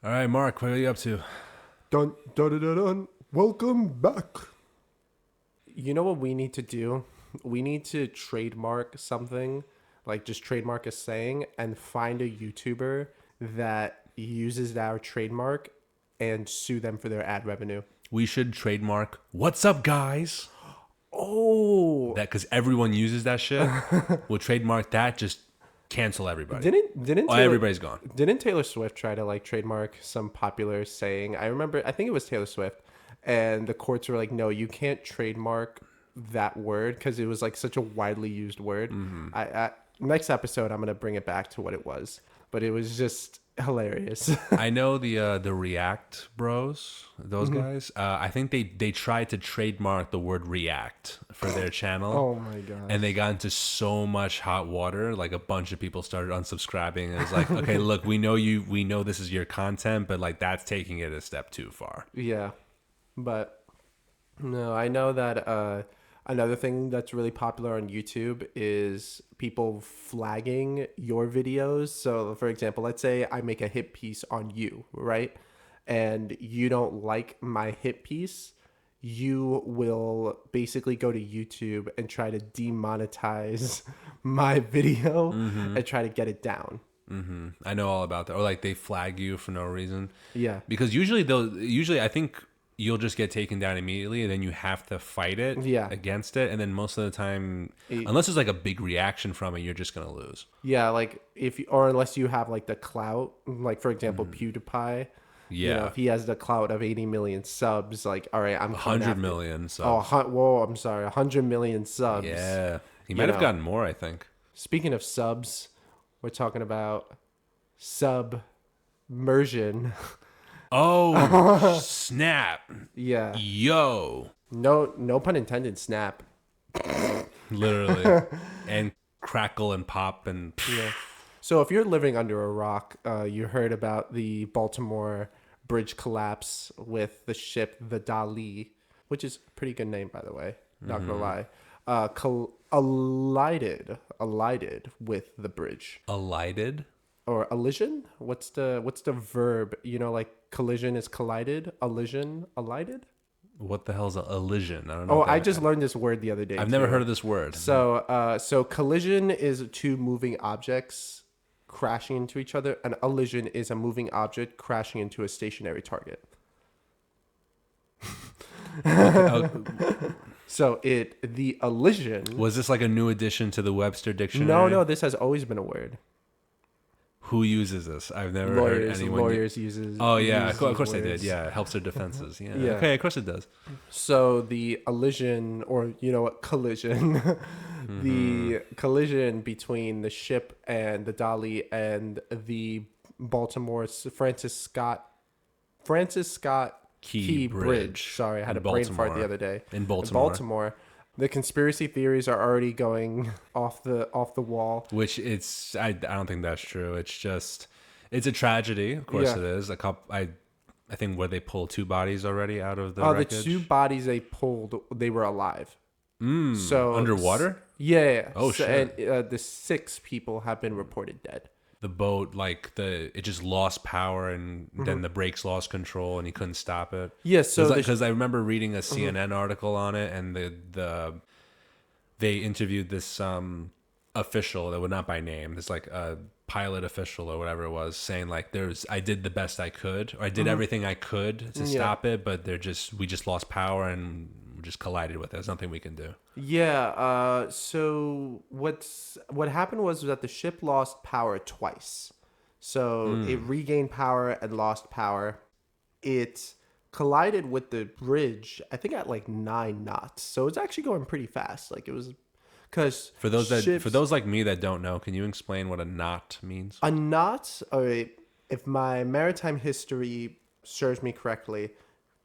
All right, Mark, what are you up to? Dun, dun, dun, dun, dun. Welcome back. You know what we need to do? We need to trademark something, like just trademark a saying and find a YouTuber that uses our trademark and sue them for their ad revenue. We should trademark "What's up, guys?" Oh, That because everyone uses that shit. We'll trademark that. Just cancel everybody. didn't Oh, Taylor everybody's gone. didn't Taylor Swift try to like trademark some popular saying? I think it was Taylor Swift, and the courts were like, no, you can't trademark that word because it was like such a widely used word. I next episode I'm gonna bring it back to what it was, but it was just hilarious. I know the React Bros, those guys. I think they tried to trademark the word React for their channel. Oh my gosh. And they got into so much hot water, like a bunch of people started unsubscribing. And it's like, okay, look, we know this is your content, but like that's taking it a step too far. Yeah, but no, I know that another thing that's really popular on YouTube is people flagging your videos. So, for example, let's say I make a hit piece on you, right? And you don't like my hit piece, you will basically go to YouTube and try to demonetize my video and try to get it down. I know all about that. Or like they flag you for no reason. Yeah. Because usually I think you'll just get taken down immediately and then you have to fight it Yeah. against it. And then most of the time, It- unless there's like a big reaction from it, you're just going to lose. Yeah, like if or unless you have like the clout, like for example, PewDiePie. You know, Yeah. if he has the clout of 80 million subs, like, all right, I'm coming 100 after- million. So, Oh, whoa, I'm sorry, 100 million subs. yeah. He You might have know. gotten more, I think. Speaking of subs, we're talking about submersion. Oh, snap. Yeah, Yo. no pun intended. Snap. Literally. And crackle and pop and Yeah. So if you're living under a rock, you heard about the Baltimore bridge collapse with the ship, the Dali, which is a pretty good name, by the way. Not gonna lie. Collided with the bridge alighted. or elision. What's the verb? You know, like collision is collided. Elision, elided. What the hell's a elision? I don't know. Oh, what that- I just learned this word the other day. I've never too. heard of this word. So collision is two moving objects crashing into each other. An elision is a moving object crashing into a stationary target. Oh, So the elision. was this like a new addition to the Webster dictionary? No, this has always been a word. Who uses this? I've never heard anyone. Lawyers uses. Oh yeah, use of these course they did. words. Yeah, it helps their defenses. Yeah. Yeah. Okay, of course it does. So the elision, or you know what, collision, the collision between the ship and the Dali and the Baltimore Francis Scott Key Key Bridge Bridge. Sorry, I had in a brain fart Baltimore. the other day. In Baltimore. The conspiracy theories are already going off the wall. Which I don't think that's true. It's a tragedy. Of course Yeah. it is. I think where they pulled two bodies already out of the The wreckage. two bodies they pulled, they were alive. So Underwater? Yeah. Oh, shit. And the 6 people have been reported dead. The boat, it just lost power and Mm-hmm. then the brakes lost control and he couldn't stop it. Yeah. So Because I remember reading a CNN article on it, and they interviewed this official that would not by name, this like a pilot official or whatever it was, saying like I did the best I could, or I did everything I could to stop it, but we just lost power and we just collided with it. There's nothing we can do. yeah. So what happened was that the ship lost power twice. So it regained power and lost power. It collided with the bridge, I think at like 9 knots. So it's actually going pretty fast. Like it was, because For those like me that don't know, can you explain what a knot means? a knot. All right, if my maritime history serves me correctly,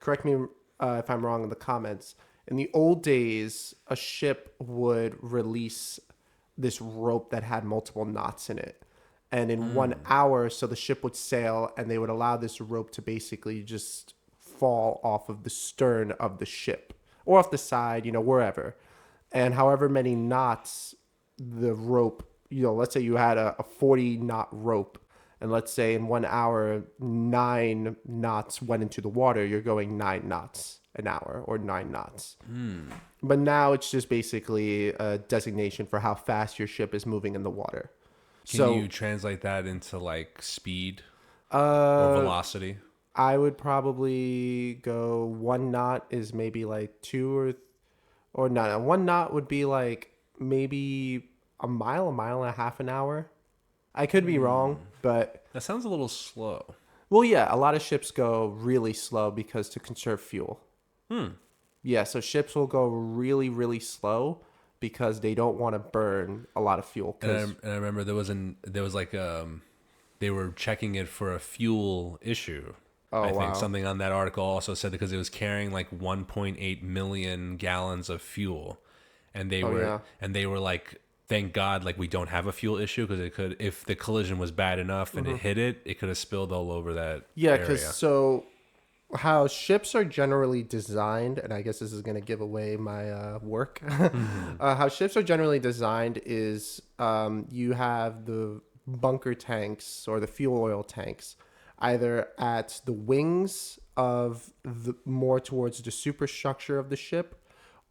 correct me if I'm wrong in the comments. In the old days, a ship would release this rope that had multiple knots in it. And in 1 hour, so the ship would sail and they would allow this rope to basically just fall off of the stern of the ship or off the side, wherever. And however many knots the rope, let's say you had a 40 knot rope and let's say in 1 hour 9 knots went into the water, you're going 9 knots an hour or 9 knots. But now it's just basically a designation for how fast your ship is moving in the water. Can you translate that into like speed or uh velocity? I would probably go 1 knot is maybe like two or not. 1 knot would be like maybe a mile and a half an hour. I could be wrong, but That sounds a little slow. well, yeah, a lot of ships go really slow because to conserve fuel. Yeah, so ships will go really, really slow because they don't want to burn a lot of fuel. And I remember there was like they were checking it for a fuel issue. Oh, I think wow. something on that article also said because it was carrying like 1.8 million gallons of fuel, and Oh, yeah. they were like, thank God, like we don't have a fuel issue because it could, if the collision was bad enough and it hit it, it could have spilled all over that Yeah, because area. so how ships are generally designed, and I guess this is going to give away my work. How ships are generally designed is you have the bunker tanks or the fuel oil tanks either at the wings of the more towards the superstructure of the ship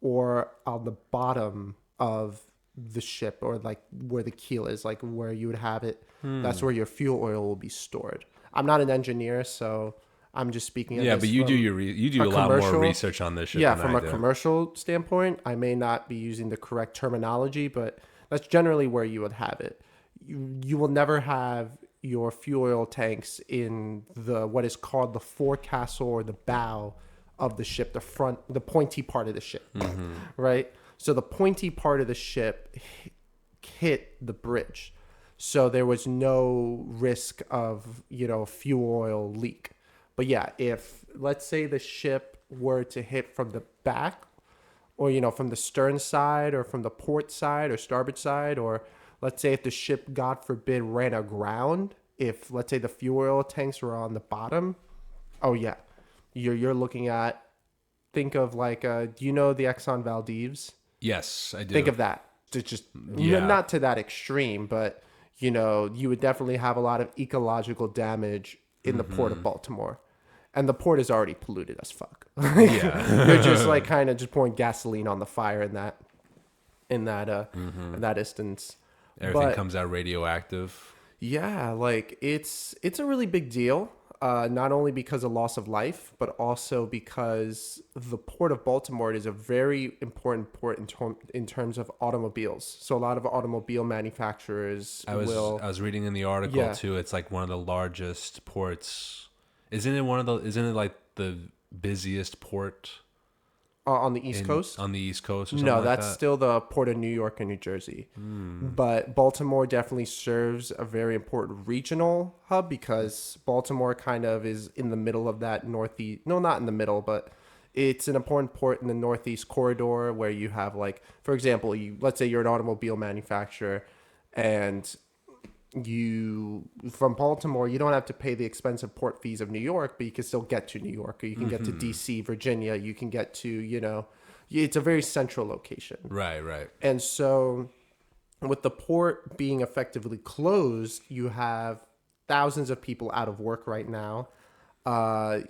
or on the bottom of the ship or like where the keel is, like where you would have it. That's where your fuel oil will be stored. I'm not an engineer, so I'm just speaking of Yeah, this but you do from you do a a lot more commercial. research on this shit Yeah, than from I a do. commercial standpoint, I may not be using the correct terminology, but that's generally where you would have it. You will never have your fuel oil tanks in the what is called the forecastle or the bow of the ship, the front, the pointy part of the ship, right? So the pointy part of the ship hit the bridge, so there was no risk of fuel oil leak. But yeah, if let's say the ship were to hit from the back or from the stern side or from the port side or starboard side, or let's say if the ship, God forbid, ran aground, if let's say the fuel oil tanks were on the bottom, oh yeah, you're looking at, think of like do you know the Exxon Valdez? Yes, I Think do. of that. It's just Yeah. not to that extreme, but you would definitely have a lot of ecological damage in the port of Baltimore. And the port is already polluted as fuck. You're just Yeah. like kind of just pouring gasoline on the fire in that instance. Everything But comes out radioactive. yeah, like it's a really big deal. Not only because of loss of life, but also because the port of Baltimore is a very important port in terms of automobiles. So a lot of automobile manufacturers will, I was reading in the article yeah, too. It's like one of the largest ports. Isn't it like the busiest port on the East in Coast. on the East Coast or something No, like that's that? still the port of New York and New Jersey. But Baltimore definitely serves a very important regional hub because Baltimore kind of is in the middle of that northeast. No, not in the middle, but it's an important port in the northeast corridor where you have like, for example, let's say you're an automobile manufacturer and you from Baltimore, you don't have to pay the expensive port fees of New York, but you can still get to New York, or you can get to DC, Virginia, you can get to, it's a very central location. Right, right. And so with the port being effectively closed, you have thousands of people out of work right now.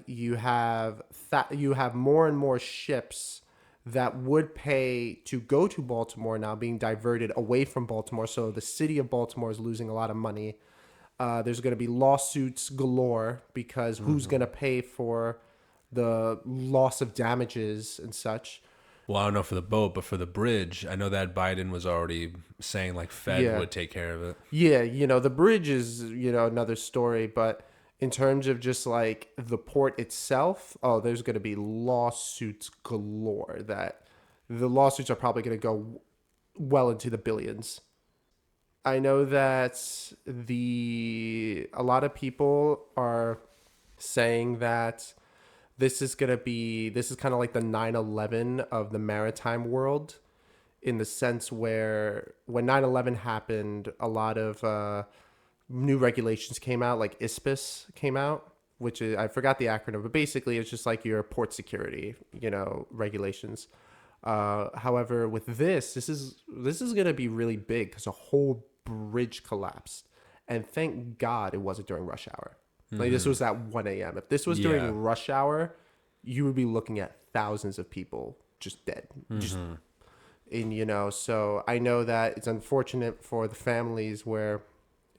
You have more and more ships that would pay to go to Baltimore now being diverted away from Baltimore. So the city of Baltimore is losing a lot of money. There's going to be lawsuits galore because who's going to pay for the loss of damages and such? Well, I don't know for the boat, but for the bridge, I know that Biden was already saying like Fed Yeah. would take care of it. Yeah, the bridge is, another story, but in terms of just like the port itself, oh, there's going to be lawsuits galore that the lawsuits are probably going to go well into the billions. I know that a lot of people are saying that this is kind of like the 9/11 of the maritime world in the sense where when 9/11 happened, a lot of new regulations came out, like ISPIS came out, which is, I forgot the acronym, but basically it's just like your port security, regulations. However, with this is going to be really big because a whole bridge collapsed, And thank God it wasn't during rush hour. Like this was at 1 a.m. If this was during rush hour, you would be looking at thousands of people just dead. Just and so I know that it's unfortunate for the families where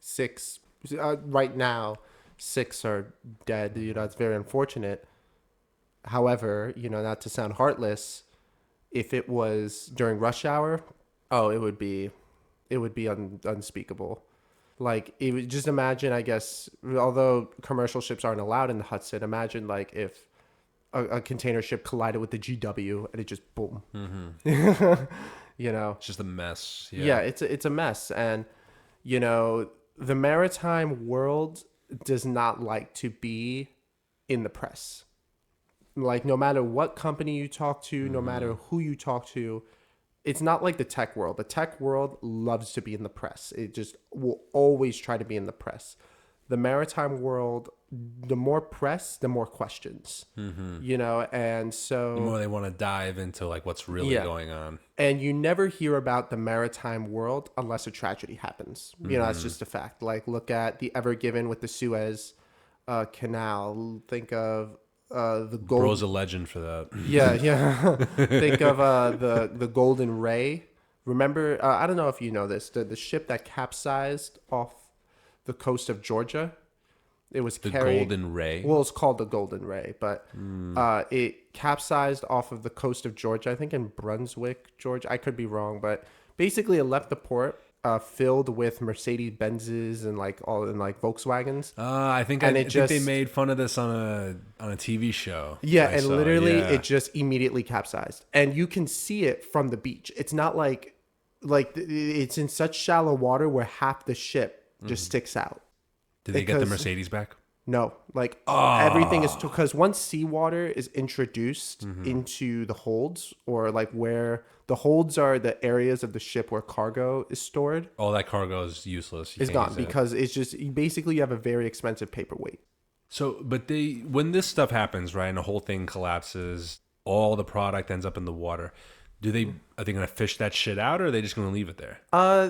six right now 6 are dead. It's very unfortunate. However, not to sound heartless, if it was during rush hour, oh, it would be unspeakable. Like, just imagine, I guess, although commercial ships aren't allowed in the Hudson, imagine like if a container ship collided with the GW and it just boom. It's just a mess. Yeah, it's a mess, and the maritime world does not like to be in the press. Like, no matter what company you talk to, no matter who you talk to, it's not like the tech world. The tech world loves to be in the press. It just will always try to be in the press. The maritime world, the more press, the more questions, and so the more they want to dive into like what's really going on. And you never hear about the maritime world unless a tragedy happens. That's just a fact. Like, look at the Ever Given with the Suez Canal. Think of the gold. Bro's a legend for that. Yeah. Think of the Golden Ray. Remember, I don't know if you know this, the ship that capsized off the coast of Georgia. It was the Golden Ray. Well, it's called the Golden Ray, but it capsized off of the coast of Georgia. I think in Brunswick, Georgia. I could be wrong, but basically it left the port filled with Mercedes Benzes and like Volkswagens. I think they made fun of this on a TV show. Yeah, and literally it just immediately capsized, and you can see it from the beach. It's not like it's in such shallow water where half the ship just sticks out. Did they get the Mercedes back? No, everything is because once seawater is introduced into the holds, or like where the holds are the areas of the ship where cargo is stored. All that cargo is useless. It's gone because it's just basically you have a very expensive paperweight. So, but when this stuff happens, right, and the whole thing collapses, all the product ends up in the water. Are they going to fish that shit out, or are they just going to leave it there?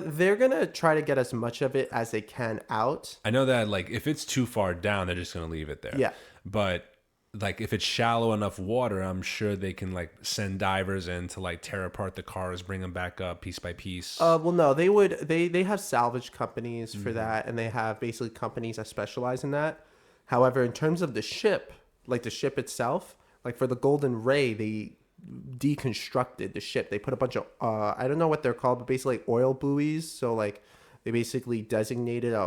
They're going to try to get as much of it as they can out. I know that, like, if it's too far down, they're just going to leave it there. Yeah. But, like, if it's shallow enough water, I'm sure they can, like, send divers in to, like, tear apart the cars, bring them back up piece by piece. Well, no, they would. They have salvage companies for that, and they have basically companies that specialize in that. However, in terms of the ship, like the ship itself, like for the Golden Ray, they deconstructed the ship. They put a bunch of I don't know what they're called, but basically oil buoys. So like they basically designated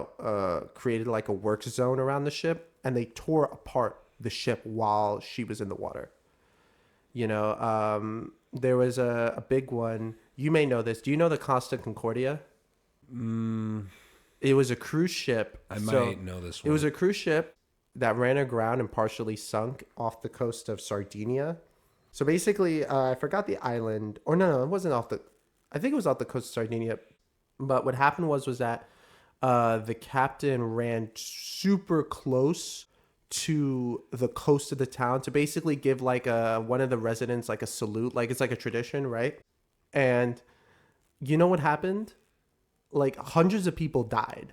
created like a work zone around the ship, and they tore apart the ship while she was in the water. There was a big one. You may know this. Do you know the Costa Concordia? It was a cruise ship. I might know this one. It was a cruise ship that ran aground and partially sunk off the coast of Sardinia. So basically, I forgot the island, or no, it wasn't I think it was off the coast of Sardinia. But what happened was that the captain ran super close to the coast of the town to basically give like one of the residents like a salute, like it's like a tradition, right? And you know what happened? Like hundreds of people died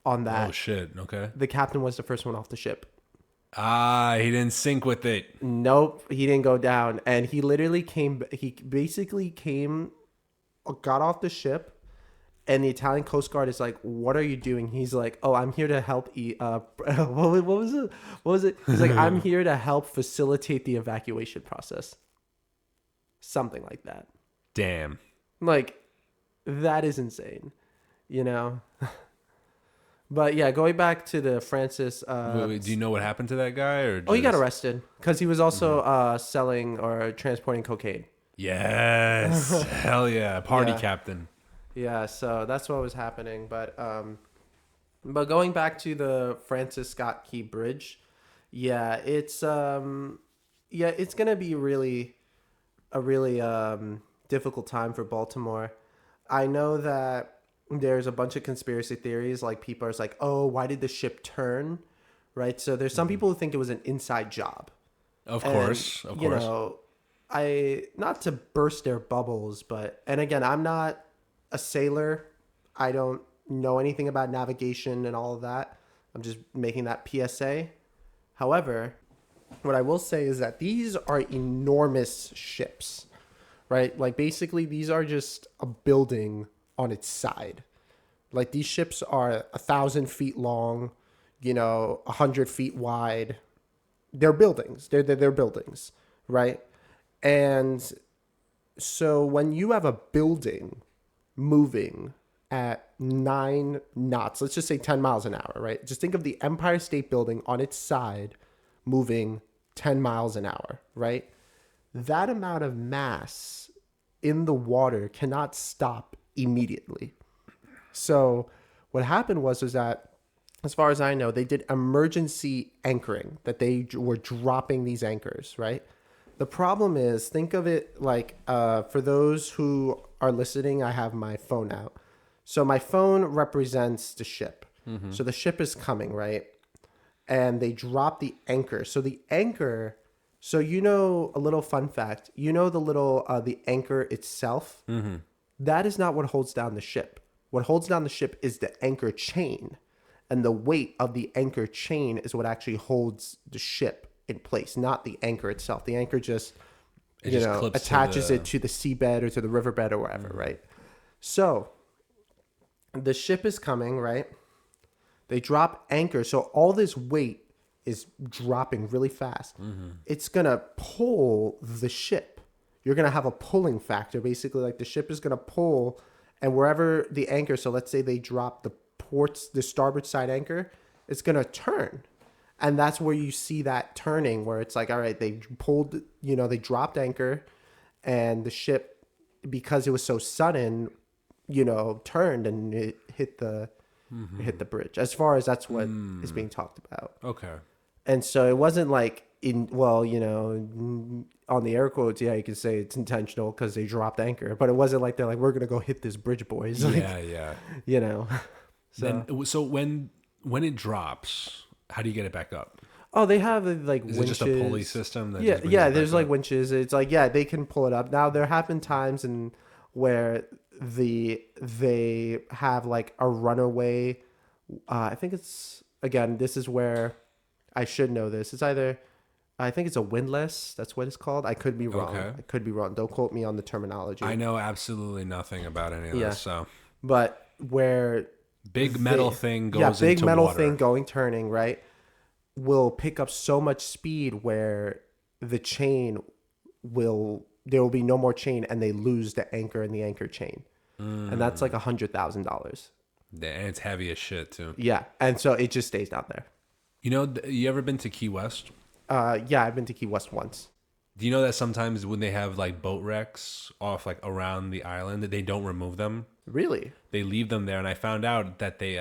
on that. Oh shit! Okay. The captain was the first one off the ship. He didn't sink with it. Nope, he didn't go down. And he literally got off the ship, and the Italian Coast Guard is like, "What are you doing?" He's like, "Oh, I'm here to help what was it? He's like, "I'm here to help facilitate the evacuation process." Something like that. Damn. Like, that is insane, But yeah, going back to the Francis. Wait, do you know what happened to that guy? Or he got arrested because he was also selling or transporting cocaine. Yes, hell yeah, party captain. Yeah, so that's what was happening. But going back to the Francis Scott Key Bridge, it's gonna be a really difficult time for Baltimore. I know that there's a bunch of conspiracy theories, like people are like, oh, why did the ship turn? Right? So there's some people who think it was an inside job. Of course. Not to burst their bubbles, and again, I'm not a sailor. I don't know anything about navigation and all of that. I'm just making that PSA. However, what I will say is that these are enormous ships, right? Like basically these are just a building on its side. Like these ships are 1,000 feet long, 100 feet wide. They're buildings. They're buildings, right? And so when you have a building moving at 9 knots, let's just say 10 miles an hour, right? Just think of the Empire State Building on its side moving 10 miles an hour, right? That amount of mass in the water cannot stop immediately. So what happened was that, as far as I know, they did emergency anchoring, that they were dropping these anchors, right? The problem is, think of it like, for those who are listening, I have my phone out. So my phone represents the ship. So the ship is coming, right? And they drop the anchor. So the anchor, so a little fun fact, the anchor itself, that is not what holds down the ship. What holds down the ship is the anchor chain. And the weight of the anchor chain is what actually holds the ship in place, not the anchor itself. The anchor just, attaches it to the seabed or to the riverbed or wherever, right? So the ship is coming, right? They drop anchor. So all this weight is dropping really fast. It's going to pull the ship. You're going to have a pulling factor. Basically, like the ship is going to pull, and wherever the anchor, so let's say they drop the starboard side anchor, it's going to turn. And that's where you see that turning, where it's like, all right, they pulled, they dropped anchor, and the ship, because it was so sudden, turned and it hit the bridge. As far as that's what is being talked about. Okay. And so it wasn't like on the air quotes, yeah, you can say it's intentional because they dropped anchor, but it wasn't like they're like, we're gonna go hit this bridge, boys. Like, yeah. So So when it drops, how do you get it back up? oh, they have like Is winches. it just a pulley system? That Yeah, just brings yeah. it back There's like up? winches. It's like, yeah, they can pull it up. Now there have been times where they have like a runaway. I think it's, again, this is where I should know this. It's either, I think it's a windlass. That's what it's called. I could be wrong. Okay. I could be wrong. Don't quote me on the terminology. I know absolutely nothing about any of this. So But where big metal thing goes yeah, big into metal water. thing turning, right, will pick up so much speed where the chain there will be no more chain, and they lose the anchor and the anchor chain. And that's like $100,000. Yeah, and it's heavy as shit too. Yeah. And so it just stays down there. You ever been to Key West? Yeah, I've been to Key West once. Do you know that sometimes when they have like boat wrecks off like around the island, that they don't remove them? Really? They leave them there, and I found out that they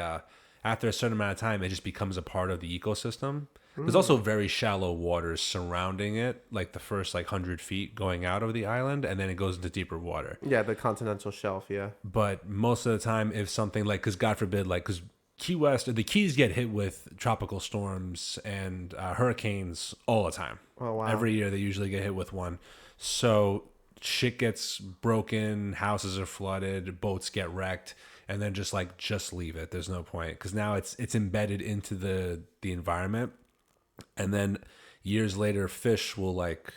after a certain amount of time, it just becomes a part of the ecosystem. There's also very shallow waters surrounding it, like the first like 100 feet going out of the island, and then it goes into deeper water. Yeah, the continental shelf, yeah. But most of the time, if something like, because God forbid, like, because Key West, the Keys get hit with tropical storms and hurricanes all the time. Oh, wow. Every year they usually get hit with one. So shit gets broken, houses are flooded, boats get wrecked, and then just leave it. There's no point, because now it's embedded into the environment. And then years later, fish will like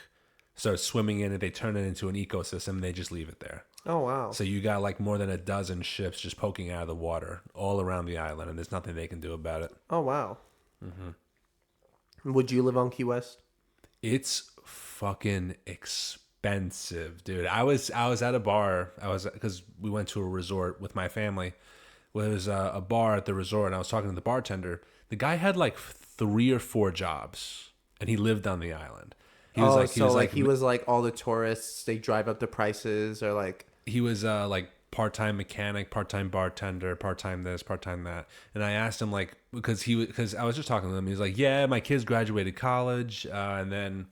start swimming in it. They turn it into an ecosystem, and they just leave it there. Oh, wow. So you got like more than a dozen ships just poking out of the water all around the island, and there's nothing they can do about it. Oh, wow. Would you live on Key West? It's fucking expensive, dude. I was at a bar. Because we went to a resort with my family. Well, there was a bar at the resort, and I was talking to the bartender. The guy had like 3 or 4 jobs, and he lived on the island. He was like all the tourists, they drive up the prices, or like he was like part-time mechanic, part-time bartender, part-time this, part-time that. And I asked him, like, because I was just talking to him. He was like, yeah, my kids graduated college, and then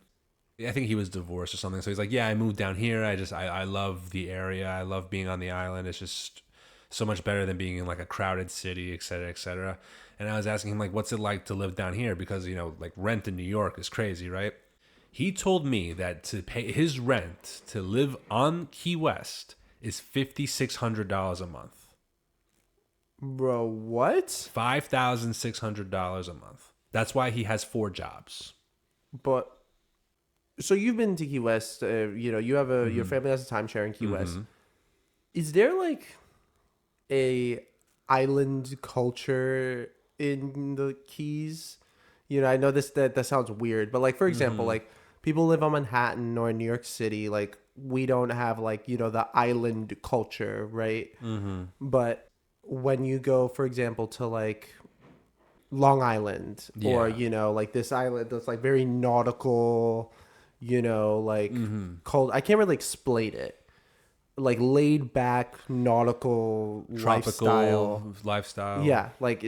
I think he was divorced or something. So he's like, yeah, I moved down here. I love the area. I love being on the island. It's just so much better than being in like a crowded city, et cetera, et cetera. And I was asking him, like, what's it like to live down here? Because, like rent in New York is crazy, right? He told me that to pay his rent to live on Key West is $5,600 a month. Bro, what? $5,600 a month. That's why he has 4 jobs. But so you've been to Key West. You have your family has a timeshare in Key West. Is there like a island culture in the Keys? I know that sounds weird, but like for example, like people live on Manhattan or in New York City. Like we don't have like the island culture, right? But when you go, for example, to like Long Island or like this island that's like very nautical, like cold. I can't really explain it. Like laid back nautical Tropical lifestyle. Yeah, like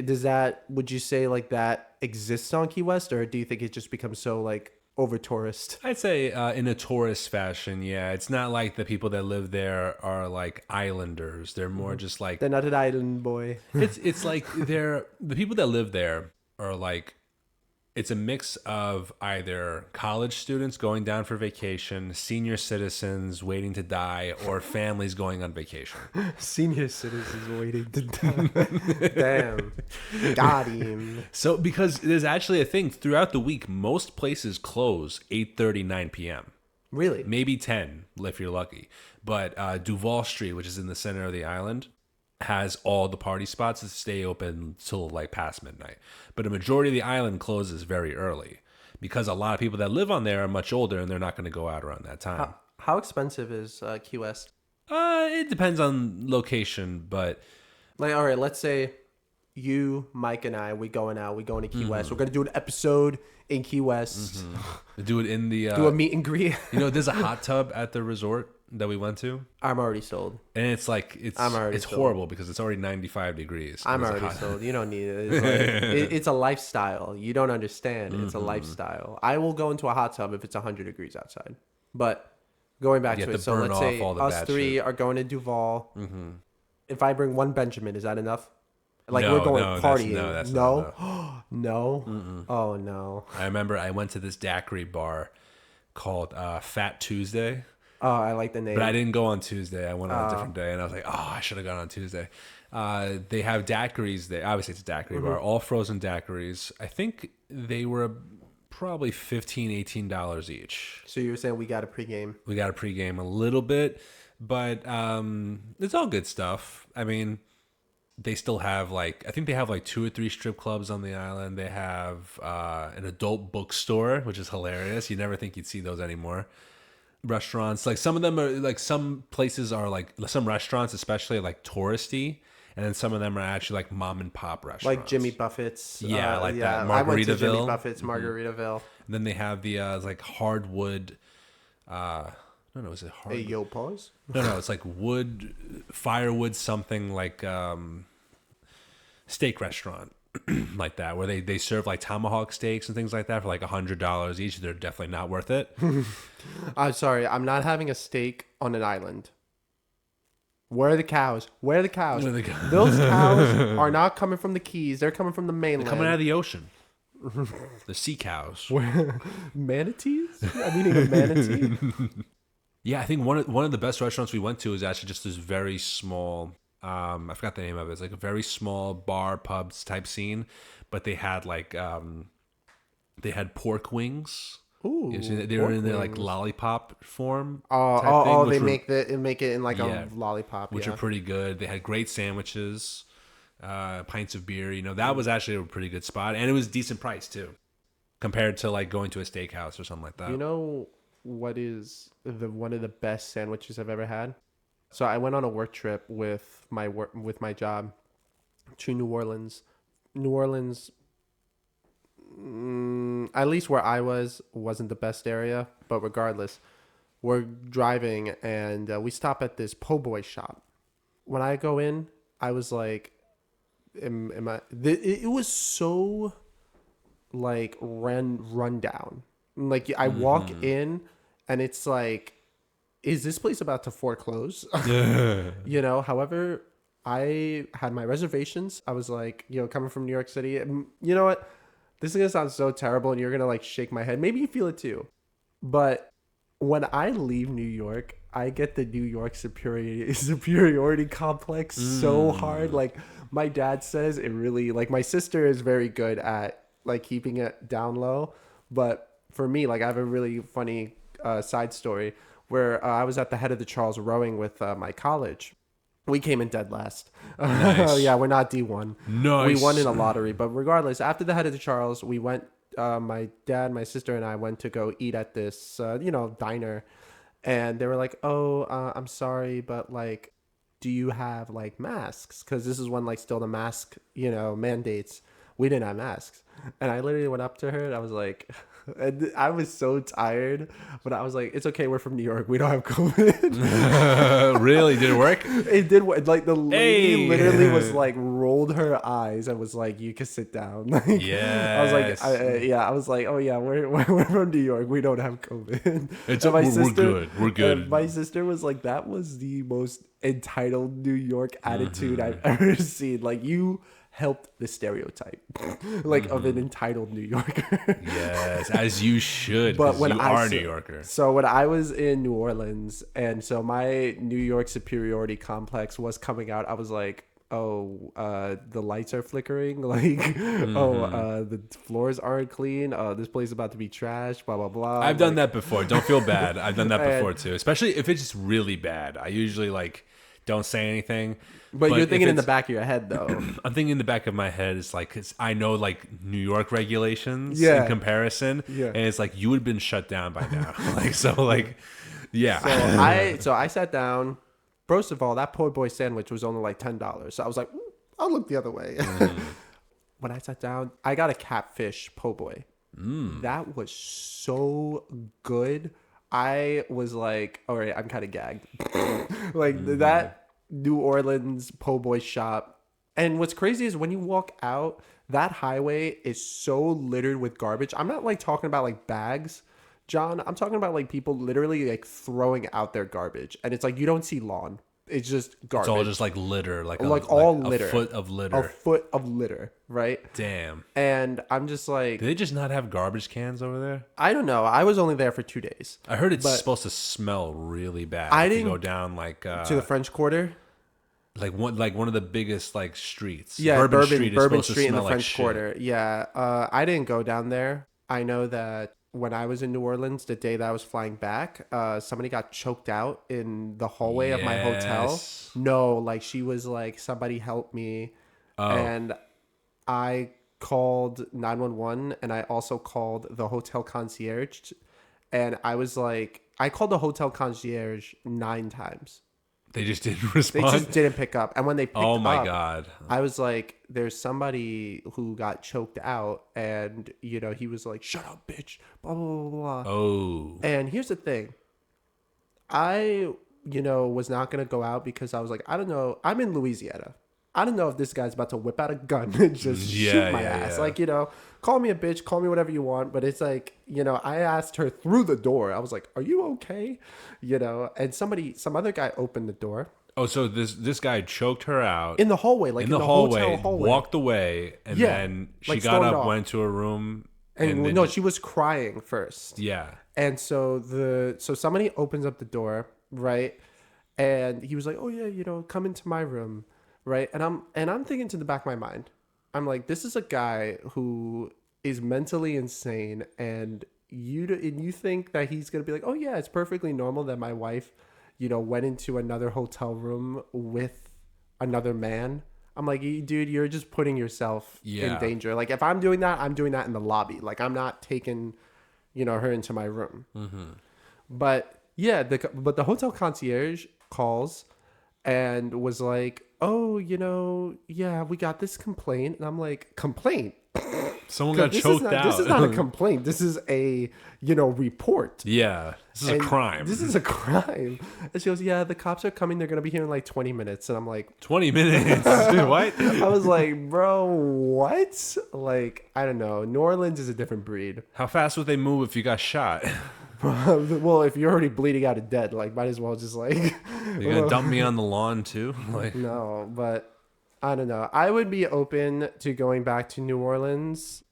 would you say like that exists on Key West, or do you think it just becomes so like over tourist? I'd say in a tourist fashion, yeah. It's not like the people that live there are like islanders. They're more just like They're not an island boy. it's like the people that live there are like it's a mix of either college students going down for vacation, senior citizens waiting to die, or families going on vacation. Senior citizens waiting to die. Damn. Got him. So because there's actually a thing throughout the week, most places close 8:30, 9 p.m. Really? Maybe 10 if you're lucky. But Duval Street, which is in the center of the island, has all the party spots that stay open till like past midnight. But a majority of the island closes very early because a lot of people that live on there are much older and they're not going to go out around that time. How expensive is Key West? It depends on location, but like, all right, let's say you, Mike, and I, we going to Key West. We're going to do an episode in Key West. do it in the do a meet and greet. There's a hot tub at the resort that we went to. I'm already sold. And it's like it's horrible because it's already 95 degrees. I'm already sold. You don't need it. It's a lifestyle. You don't understand. It's a lifestyle. I will go into a hot tub if it's 100 degrees outside. But going back to it, so let's say us three are going to Duval. If I bring one Benjamin, is that enough? Like we're going partying. No. No. Oh no. I remember I went to this daiquiri bar called Fat Tuesday. Oh, I like the name. But I didn't go on Tuesday. I went on a different day, and I was like, oh, I should have gone on Tuesday. They have daiquiris there. Obviously, it's a daiquiri bar. All frozen daiquiris. I think they were probably $15, $18 each. So you were saying we got a pregame? We got a pregame a little bit, but it's all good stuff. I mean, they still have I think they have 2 or 3 strip clubs on the island. They have an adult bookstore, which is hilarious. You never think you'd see those anymore. Restaurants, like some of them are some places are some restaurants especially touristy, and then some of them are actually mom and pop restaurants, like Jimmy Buffett's. That Margaritaville. I went to Jimmy Buffett's Margaritaville. And then they have the hardwood. No, is it hard? Hey, yo, pause. No, it's wood, firewood, something steak restaurant. Like that, where they serve tomahawk steaks and things like that for $100 each. They're definitely not worth it. I'm sorry, I'm not having a steak on an island. Where are the cows? Those cows are not coming from the Keys. They're coming from the mainland. They're coming out of the ocean. The sea cows. Manatees? I'm eating a manatee. Yeah, I think one of the best restaurants we went to is actually just this very small. I forgot the name of it. It's a very small bar, pubs type scene, but they had they had pork wings. Ooh, they were in their lollipop form. They make it in a lollipop, which are pretty good. They had great sandwiches, pints of beer. That was actually a pretty good spot, and it was decent price too, compared to going to a steakhouse or something like that. You know what is one of the best sandwiches I've ever had? So I went on a work trip with my job to New Orleans. New Orleans, at least where I wasn't the best area, but regardless, we're driving and we stop at this po' boy shop. When I go in, I was like, it was so run down. I walk in and it's is this place about to foreclose? However, I had my reservations. I was coming from New York City. You know what? This is going to sound so terrible and you're going to shake my head. Maybe you feel it too. But when I leave New York, I get the New York superiority complex so hard. my dad says it really, like, my sister is very good at like keeping it down low, but for me, like, I have a really funny side story where I was at the head of the Charles rowing with my college. We came in dead last. Nice. Yeah, we're not D1. We won Nice. in a lottery, but regardless, after the head of the Charles, we went. My dad, my sister, and I went to go eat at this, diner, and they were like, "Oh, I'm sorry, but like, do you have like masks? Because this is when like still the mask, mandates. We didn't have masks." And I literally went up to her and I was like, and I was so tired, but I was like, "It's okay, we're from New York. We don't have COVID." Really? Did it work? It did. Like the lady Hey. literally was like rolled her eyes and was like, "You can sit down." Like, I was like, Yes. yeah, I was like, "Oh yeah, we're from New York. We don't have COVID." It's And we're good. We're good. and my sister was like, "That was the most entitled New York attitude I've Mm-hmm. ever seen. Like, you helped the stereotype, like, of Mm-hmm. an entitled New Yorker." Yes, as you should, But because when you I are a saw- New Yorker. So when I was in New Orleans, and so my New York superiority complex was coming out, I was like, "Oh, the lights are flickering. Like, the floors aren't clean. This place is about to be trash. Blah blah blah." I've done that before. Don't feel bad. I've done that And- before too, especially if it's really bad. I usually like don't say anything. But you're if thinking in the it's- back of your head, though. I'm thinking in the back of my head, it's like, 'cause I know like New York regulations Yeah. in comparison, Yeah. and it's like you would have been shut down by now. Yeah. So I sat down. First of all, that po' boy sandwich was only like $10. So I was like, I'll look the other way. When I sat down, I got a catfish po' boy. That was so good. I was like, all right, I'm kind of gagged. Like that New Orleans po' boy shop. And what's crazy is when you walk out, that highway is so littered with garbage. I'm not like talking about like bags, John. I'm talking about like people literally like throwing out their garbage. And it's like you don't see lawn. It's just garbage. It's all just like litter, like all a litter. foot of litter. A foot of litter, right? Damn. And I'm just like, Do they just not have garbage cans over there? I don't know. I was only there for 2 days. I heard it's But- supposed to smell really bad. I if you didn't- go down like To the French Quarter. one of the biggest like streets. Yeah, Bourbon Street is Bourbon supposed to Street in the smell like French shit. Quarter. Yeah, I didn't go down there. I know that when I was in New Orleans, the day that I was flying back, somebody got choked out in the hallway of my hotel. Yes. No, like she was like, somebody help me, Oh. and I called 911, and I also called the hotel concierge, and I was like, I called the hotel concierge 9 times. They just didn't They respond. just didn't pick up, and when they picked Oh my up, god. I was like, there's somebody who got choked out, and he was like, "Shut up, bitch," blah blah blah blah. Oh. And here's the thing, I was not gonna go out because I was like, I don't know, I'm in Louisiana. I don't know if this guy's about to whip out a gun and just shoot my ass. yeah. Like, call me a bitch, call me whatever you want. But it's like, I asked her through the door. I was like, "Are you okay?" And some other guy opened the door Oh, so this guy choked her out in the hallway, like in the hotel hallway, hallway. walked away, and Yeah, then she like got stormed up, off. went to her room, And then no, just- she was crying first. yeah. And so somebody opens up the door, right? And he was like, "Oh yeah, come into my room," right? And I'm thinking to the back of my mind, I'm like, this is a guy who is mentally insane, and you think that he's gonna be like, "Oh yeah, it's perfectly normal that my wife, went into another hotel room with another man." I'm like, dude, you're just putting yourself in Yeah. danger. Like, if I'm doing that in the lobby. Like, I'm not taking, her into my room. But yeah, but the hotel concierge calls and was like, "Oh, yeah, we got this complaint." And I'm like, "Complaint? Someone got This choked is out. This is not a complaint. This is a, report." Yeah. This is And a crime. This is a crime. And she goes, "Yeah, the cops are coming. They're going to be here in like 20 minutes. And I'm like, 20 minutes. Dude, what? I was like, "Bro, what?" Like, I don't know. New Orleans is a different breed. How fast would they move if you got shot? Well, if you're already bleeding out and dead, like, might as well just like, You're gonna dump me on the lawn too? Like, no, but I don't know. I would be open to going back to New Orleans,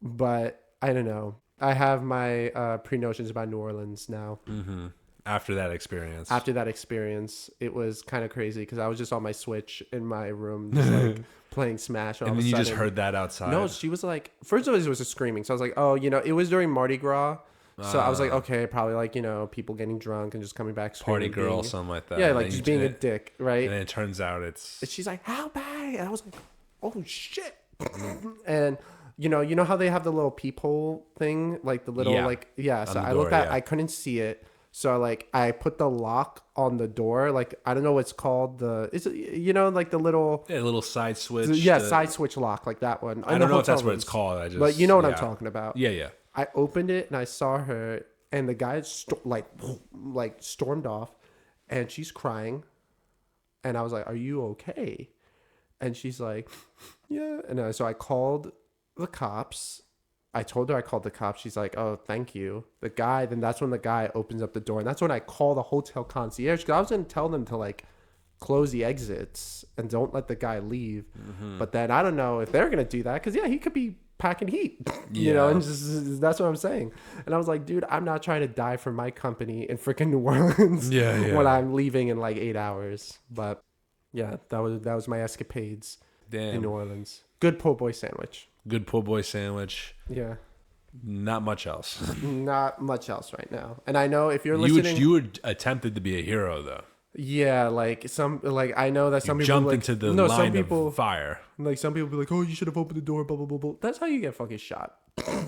but I don't know. I have my pre-notions about New Orleans now. after that experience. After that experience, it was kind of crazy because I was just on my Switch in my room, just like playing Smash. And then you just heard that outside. No, she was like, first of all, it was a screaming. So I was like, oh, it was during Mardi Gras. So I was like, okay, probably like, people getting drunk and just coming back screaming. Party girl, something like that. Yeah, like just being a dick, right? And then it turns out it's... And she's like, how bad? And I was like, oh, shit. And, you know how they have the little peephole thing? Like the little, So I looked at I couldn't see it. So like I put the lock on the door, like I don't know what's called like the little side switch. Side switch lock, like that one. I don't know if that's what it's called. But you know what I'm talking about. Yeah. I opened it and I saw her, and the guy stormed off, and she's crying, and I was like, "Are you okay?" And she's like, "Yeah." And so I called the cops. I told her I called the cops. She's like, "Oh, thank you." Then that's when the guy opens up the door. And that's when I call the hotel concierge. Because I was going to tell them to like close the exits and don't let the guy leave. Mm-hmm. But then I don't know if they're going to do that. Because, he could be packing heat, and just, that's what I'm saying. And I was like, dude, I'm not trying to die for my company in freaking New Orleans when I'm leaving in like 8 hours. But yeah, that was my escapades in New Orleans. Good po' boy sandwich. Good po' boy sandwich. Yeah. Not much else. Not much else right now. And I know if you're listening... You were attempted to be a hero, though. Yeah, I know that some people jumped into the line of fire. Like some people be like, "Oh, you should have opened the door." Blah blah blah blah. That's how you get fucking shot.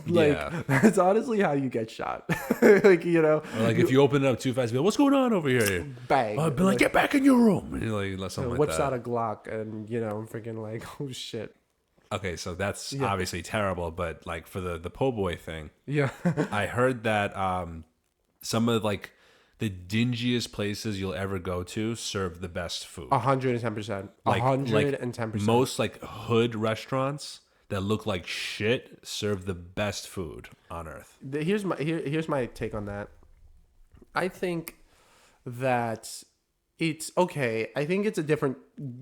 That's honestly how you get shot. Or like if you open it up too fast, be like, "What's going on over here?" Bang. I'd be like, "Get back in your room." And you're like something like that. Whips out a Glock, and I'm freaking like, "Oh shit." Okay, so that's obviously terrible, but like for the po' boy thing, I heard that some of like the dingiest places you'll ever go to serve the best food. 110%. 110%. Most like hood restaurants that look like shit serve the best food on earth. Here's my take on that. I think that it's okay. I think it's a different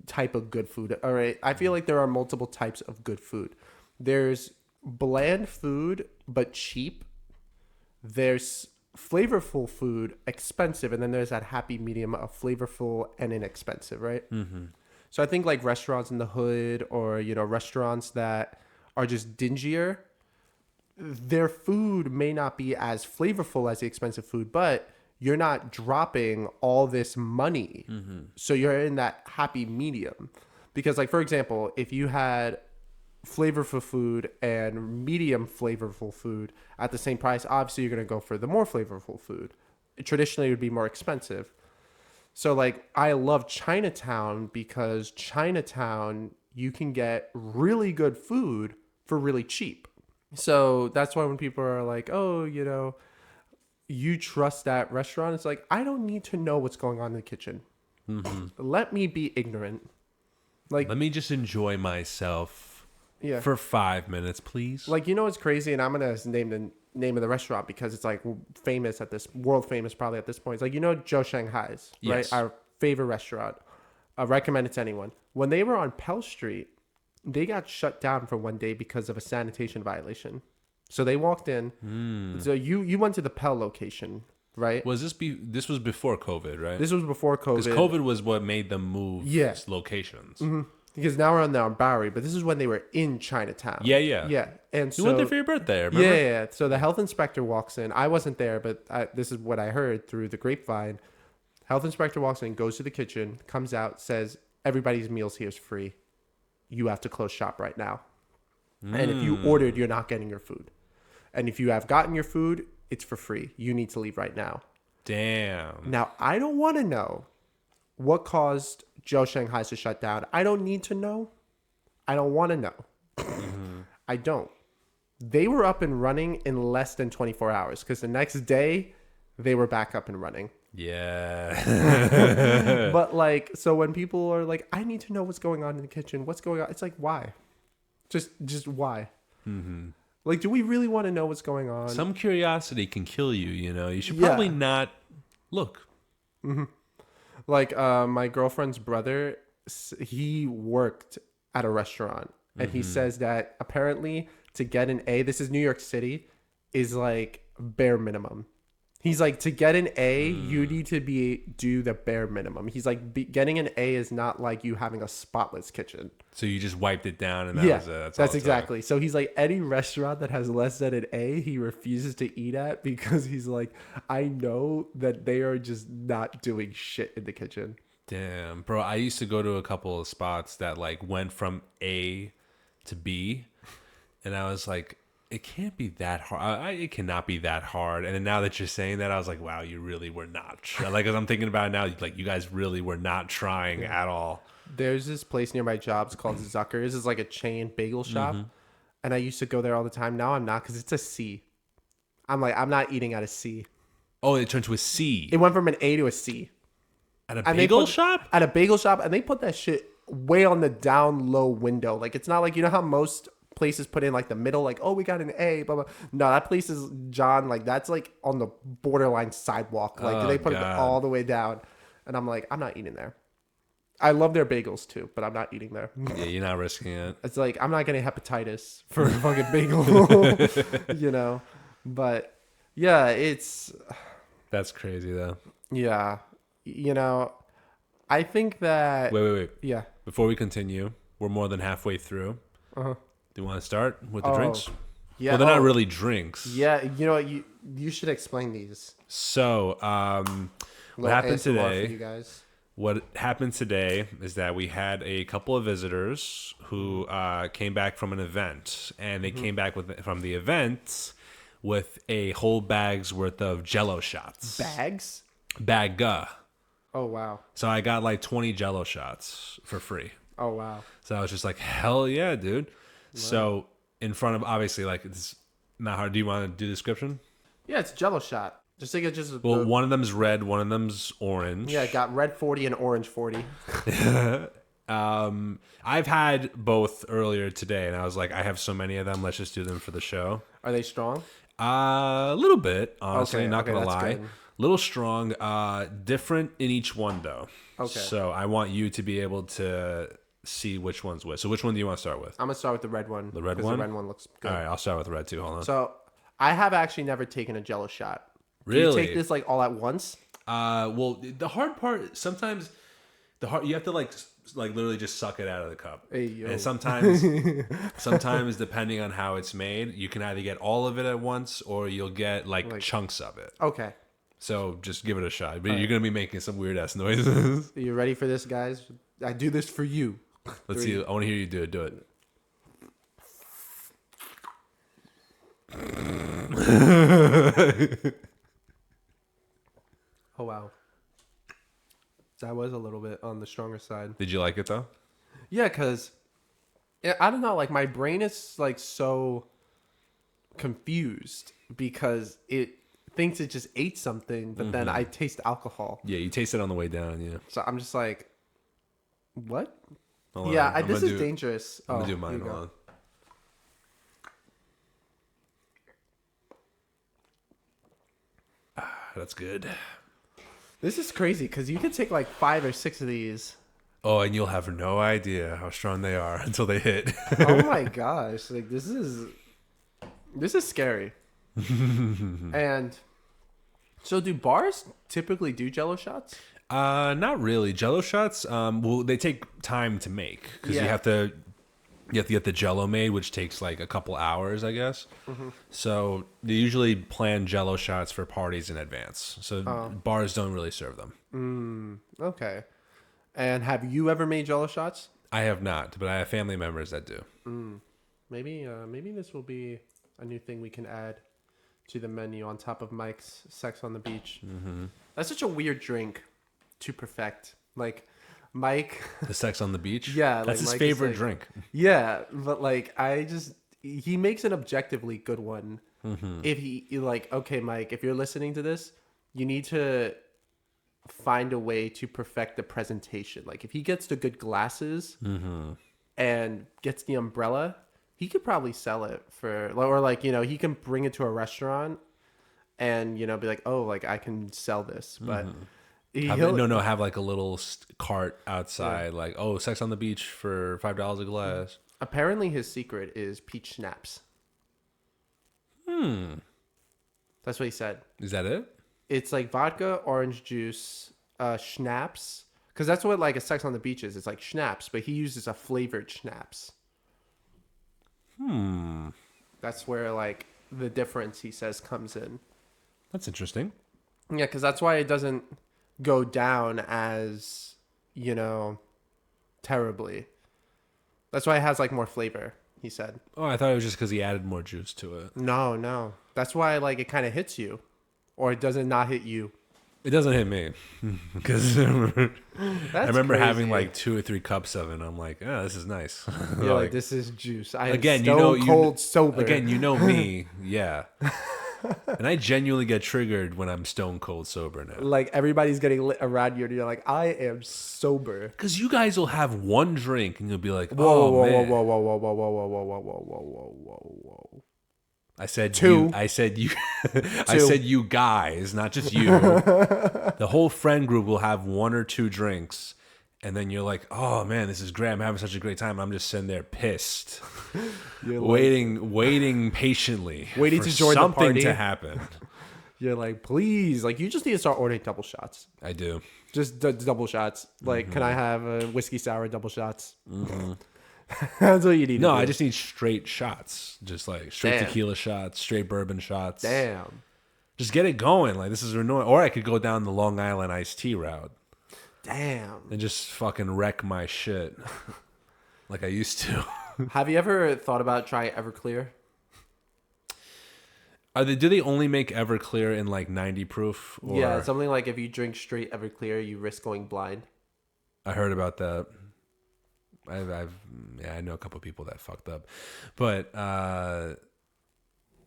type of good food. All right. I feel like there are multiple types of good food. There's bland food, but cheap. There's flavorful food, expensive. And then there's that happy medium of flavorful and inexpensive, right? Mm-hmm. So I think like restaurants in the hood or, restaurants that are just dingier, their food may not be as flavorful as the expensive food, but you're not dropping all this money. Mm-hmm. So you're in that happy medium. Because like, for example, if you had flavorful food and medium flavorful food at the same price, obviously you're going to go for the more flavorful food. Traditionally, it would be more expensive. So like, I love Chinatown because Chinatown, you can get really good food for really cheap. So that's why when people are like, oh, you trust that restaurant? It's like, I don't need to know what's going on in the kitchen. Mm-hmm. Let me be ignorant. Like, let me just enjoy myself for 5 minutes, please. Like, what's crazy? And I'm going to name the name of the restaurant because it's like world famous probably at this point. It's like, Joe Shanghai's, right? Yes. Our favorite restaurant. I recommend it to anyone. When they were on Pell Street, they got shut down for one day because of a sanitation violation. So they walked in. So you went to the Pell location, right? Was this was before COVID, right? This was before COVID. Because COVID was what made them move locations. Mm-hmm. Because now we're on Bowery, but this is when they were in Chinatown. Yeah. And so you went there for your birthday, remember? Yeah. So the health inspector walks in. I wasn't there, but this is what I heard through the grapevine. Health inspector walks in, goes to the kitchen, comes out, says, everybody's meals here is free. You have to close shop right now. And if you ordered, you're not getting your food. And if you have gotten your food, it's for free. You need to leave right now. Damn. Now, I don't want to know what caused Joe Shanghai's to shut down. I don't need to know. I don't want to know. Mm-hmm. I don't. They were up and running in less than 24 hours because the next day they were back up and running. Yeah. But like, so when people are like, I need to know what's going on in the kitchen. What's going on? It's like, why? Just why? Mm-hmm. Like, do we really want to know what's going on? Some curiosity can kill you, You should probably not look. Mm-hmm. Like, my girlfriend's brother, he worked at a restaurant. And he says that apparently to get an A, this is New York City, is like bare minimum. He's like, to get an A, you need to do the bare minimum. He's like, getting an A is not like you having a spotless kitchen. So you just wiped it down and Yeah, was it. That's all that's it took. exactly. So he's like, any restaurant that has less than an A, he refuses to eat at because he's like, I know that they are just not doing shit in the kitchen. Damn, bro. I used to go to a couple of spots that like went from A to B, and I was like, it can't be that hard. It cannot be that hard. And then now that you're saying that, I was like, wow, you really were not. Like, as I'm thinking about it now, like you guys really were not trying at all. There's this place near my jobs called Zucker's. It's like a chain bagel shop. And I used to go there all the time. Now I'm not because it's a C. I'm like, I'm not eating at a C. Oh, it turned to a C. It went from an A to a C. At a And bagel shop? At a bagel shop. And they put that shit way on the down low window. Like, it's not like, you know how most places put in like the middle, like, oh, we got an A, blah, blah. No, that place is, John, like, that's like on the borderline sidewalk. Like, they put it all the way down. And I'm like, I'm not eating there. I love their bagels too, but I'm not eating there. Yeah, you're not risking it. It's like, I'm not getting hepatitis for a fucking bagel, you know? But yeah, That's crazy though. yeah, you know, I think that, Wait. yeah. Before we continue, we're more than halfway through. Uh-huh. Do you want to start with the drinks? Yeah. Well, they're not really drinks. Yeah, you know what? You should explain these. So, what happened ASMR today? for you guys. What happened today is that we had a couple of visitors who came back from an event, and they came back from the event with a whole bag's worth of Jello shots. Bags? Bagga. Oh wow. So I got like 20 Jello shots for free. Oh wow. So I was just like, hell yeah, dude. Wow. So in front of, obviously, like, it's not hard. Do you want to do the description? Yeah, it's Jello shot. Just think it's just. Well, one of them's red, one of them's orange. Yeah, it got red 40 and orange 40. I've had both earlier today, and I was like, I have so many of them. Let's just do them for the show. Are they strong? A little bit, honestly. Okay, not gonna lie. good. Little strong. Different in each one though. Okay. So I want you to be able to see which one's which. So which one do you want to start with? I'm gonna start with the red one. The red 'cause one? The red one looks good. All right, I'll start with red too. Hold on. So I have actually never taken a Jello shot. Really? Do you take this like all at once? Well, the hard part sometimes you have to like literally just suck it out of the cup. Hey, yo. And sometimes depending on how it's made, you can either get all of it at once or you'll get like chunks of it. Okay. So just give it a shot. But you're gonna be making some weird ass noises. Are you ready for this, guys? I do this for you. Let's see. I want to hear you do it. Do it. Oh wow. That was a little bit on the stronger side. Did you like it though? Yeah, because I don't know, like my brain is like so confused because it thinks it just ate something, but then I taste alcohol. Yeah, you taste it on the way down. Yeah. So I'm just like, what? Hold Yeah, on. this is dangerous. I'm gonna do mine. here you go. Hold on. That's good. This is crazy because you can take like 5 or 6 of these. Oh, and you'll have no idea how strong they are until they hit. Oh my gosh! Like this is scary. And so, do bars typically do Jello shots? Not really. Jello shots. Well, they take time to make because Yeah. you have to get the Jello made, which takes like a couple hours, I guess. So they usually plan Jello shots for parties in advance. So bars don't really serve them. Okay. And have you ever made Jello shots? I have not, but I have family members that do. Maybe this will be a new thing we can add to the menu on top of Mike's Sex on the Beach. That's such a weird drink to perfect. Like Mike, The Sex on the Beach. Yeah, that's like his Mike is favorite like- drink. yeah, but like he makes an objectively good one. If he like, okay, Mike, if you're listening to this, you need to find a way to perfect the presentation. Like if he gets the good glasses and gets the umbrella, he could probably sell it for, or like, you know, he can bring it to a restaurant and, you know, be like, oh, like I can sell this, but have like a little cart outside, like, oh, Sex on the Beach for $5 a glass. Apparently his secret is peach schnapps. That's what he said. Is that it? It's like vodka, orange juice, schnapps. Because that's what like a Sex on the Beach is. It's like schnapps, but he uses a flavored schnapps. That's where like the difference, he says, comes in. That's interesting. Yeah, because that's why it doesn't go down as, you know, terribly. That's why it has like more flavor, he said. Oh, I thought it was just because he added more juice to it. No. That's why like it kind of hits you. Or it doesn't not hit you. It doesn't hit me because I remember crazy. having like 2 or 3 cups of it. And I'm like, oh, this is nice. You're like, this is juice. I am again, stone cold sober. Again, you know me, yeah. And I genuinely get triggered when I'm stone cold sober now. Like everybody's getting lit around you, and you're like, I am sober. Because you guys will have one drink and you'll be like, Whoa, man. whoa. I said Two. I said you guys, not just you. The whole friend group will have 1 or 2 drinks, and then you're like, oh man, this is great. I'm having such a great time. I'm just sitting there pissed. You're waiting patiently. Waiting for to join the something party. to happen. You're like, please. Like, you just need to start ordering double shots. I do. Just double shots. Like, can I have a whiskey sour double shots? That's what you need No, to do. I just need straight shots. Just like straight Damn. tequila shots, straight bourbon shots. Damn. Just get it going. Like, this is annoying. Or I could go down the Long Island iced tea route. Damn. And just fucking wreck my shit. Like I used to. Have you ever thought about trying Everclear? Do they only make Everclear in like 90 proof? Or... Yeah, something like if you drink straight Everclear, you risk going blind. I heard about that. I know a couple of people that fucked up, but I'd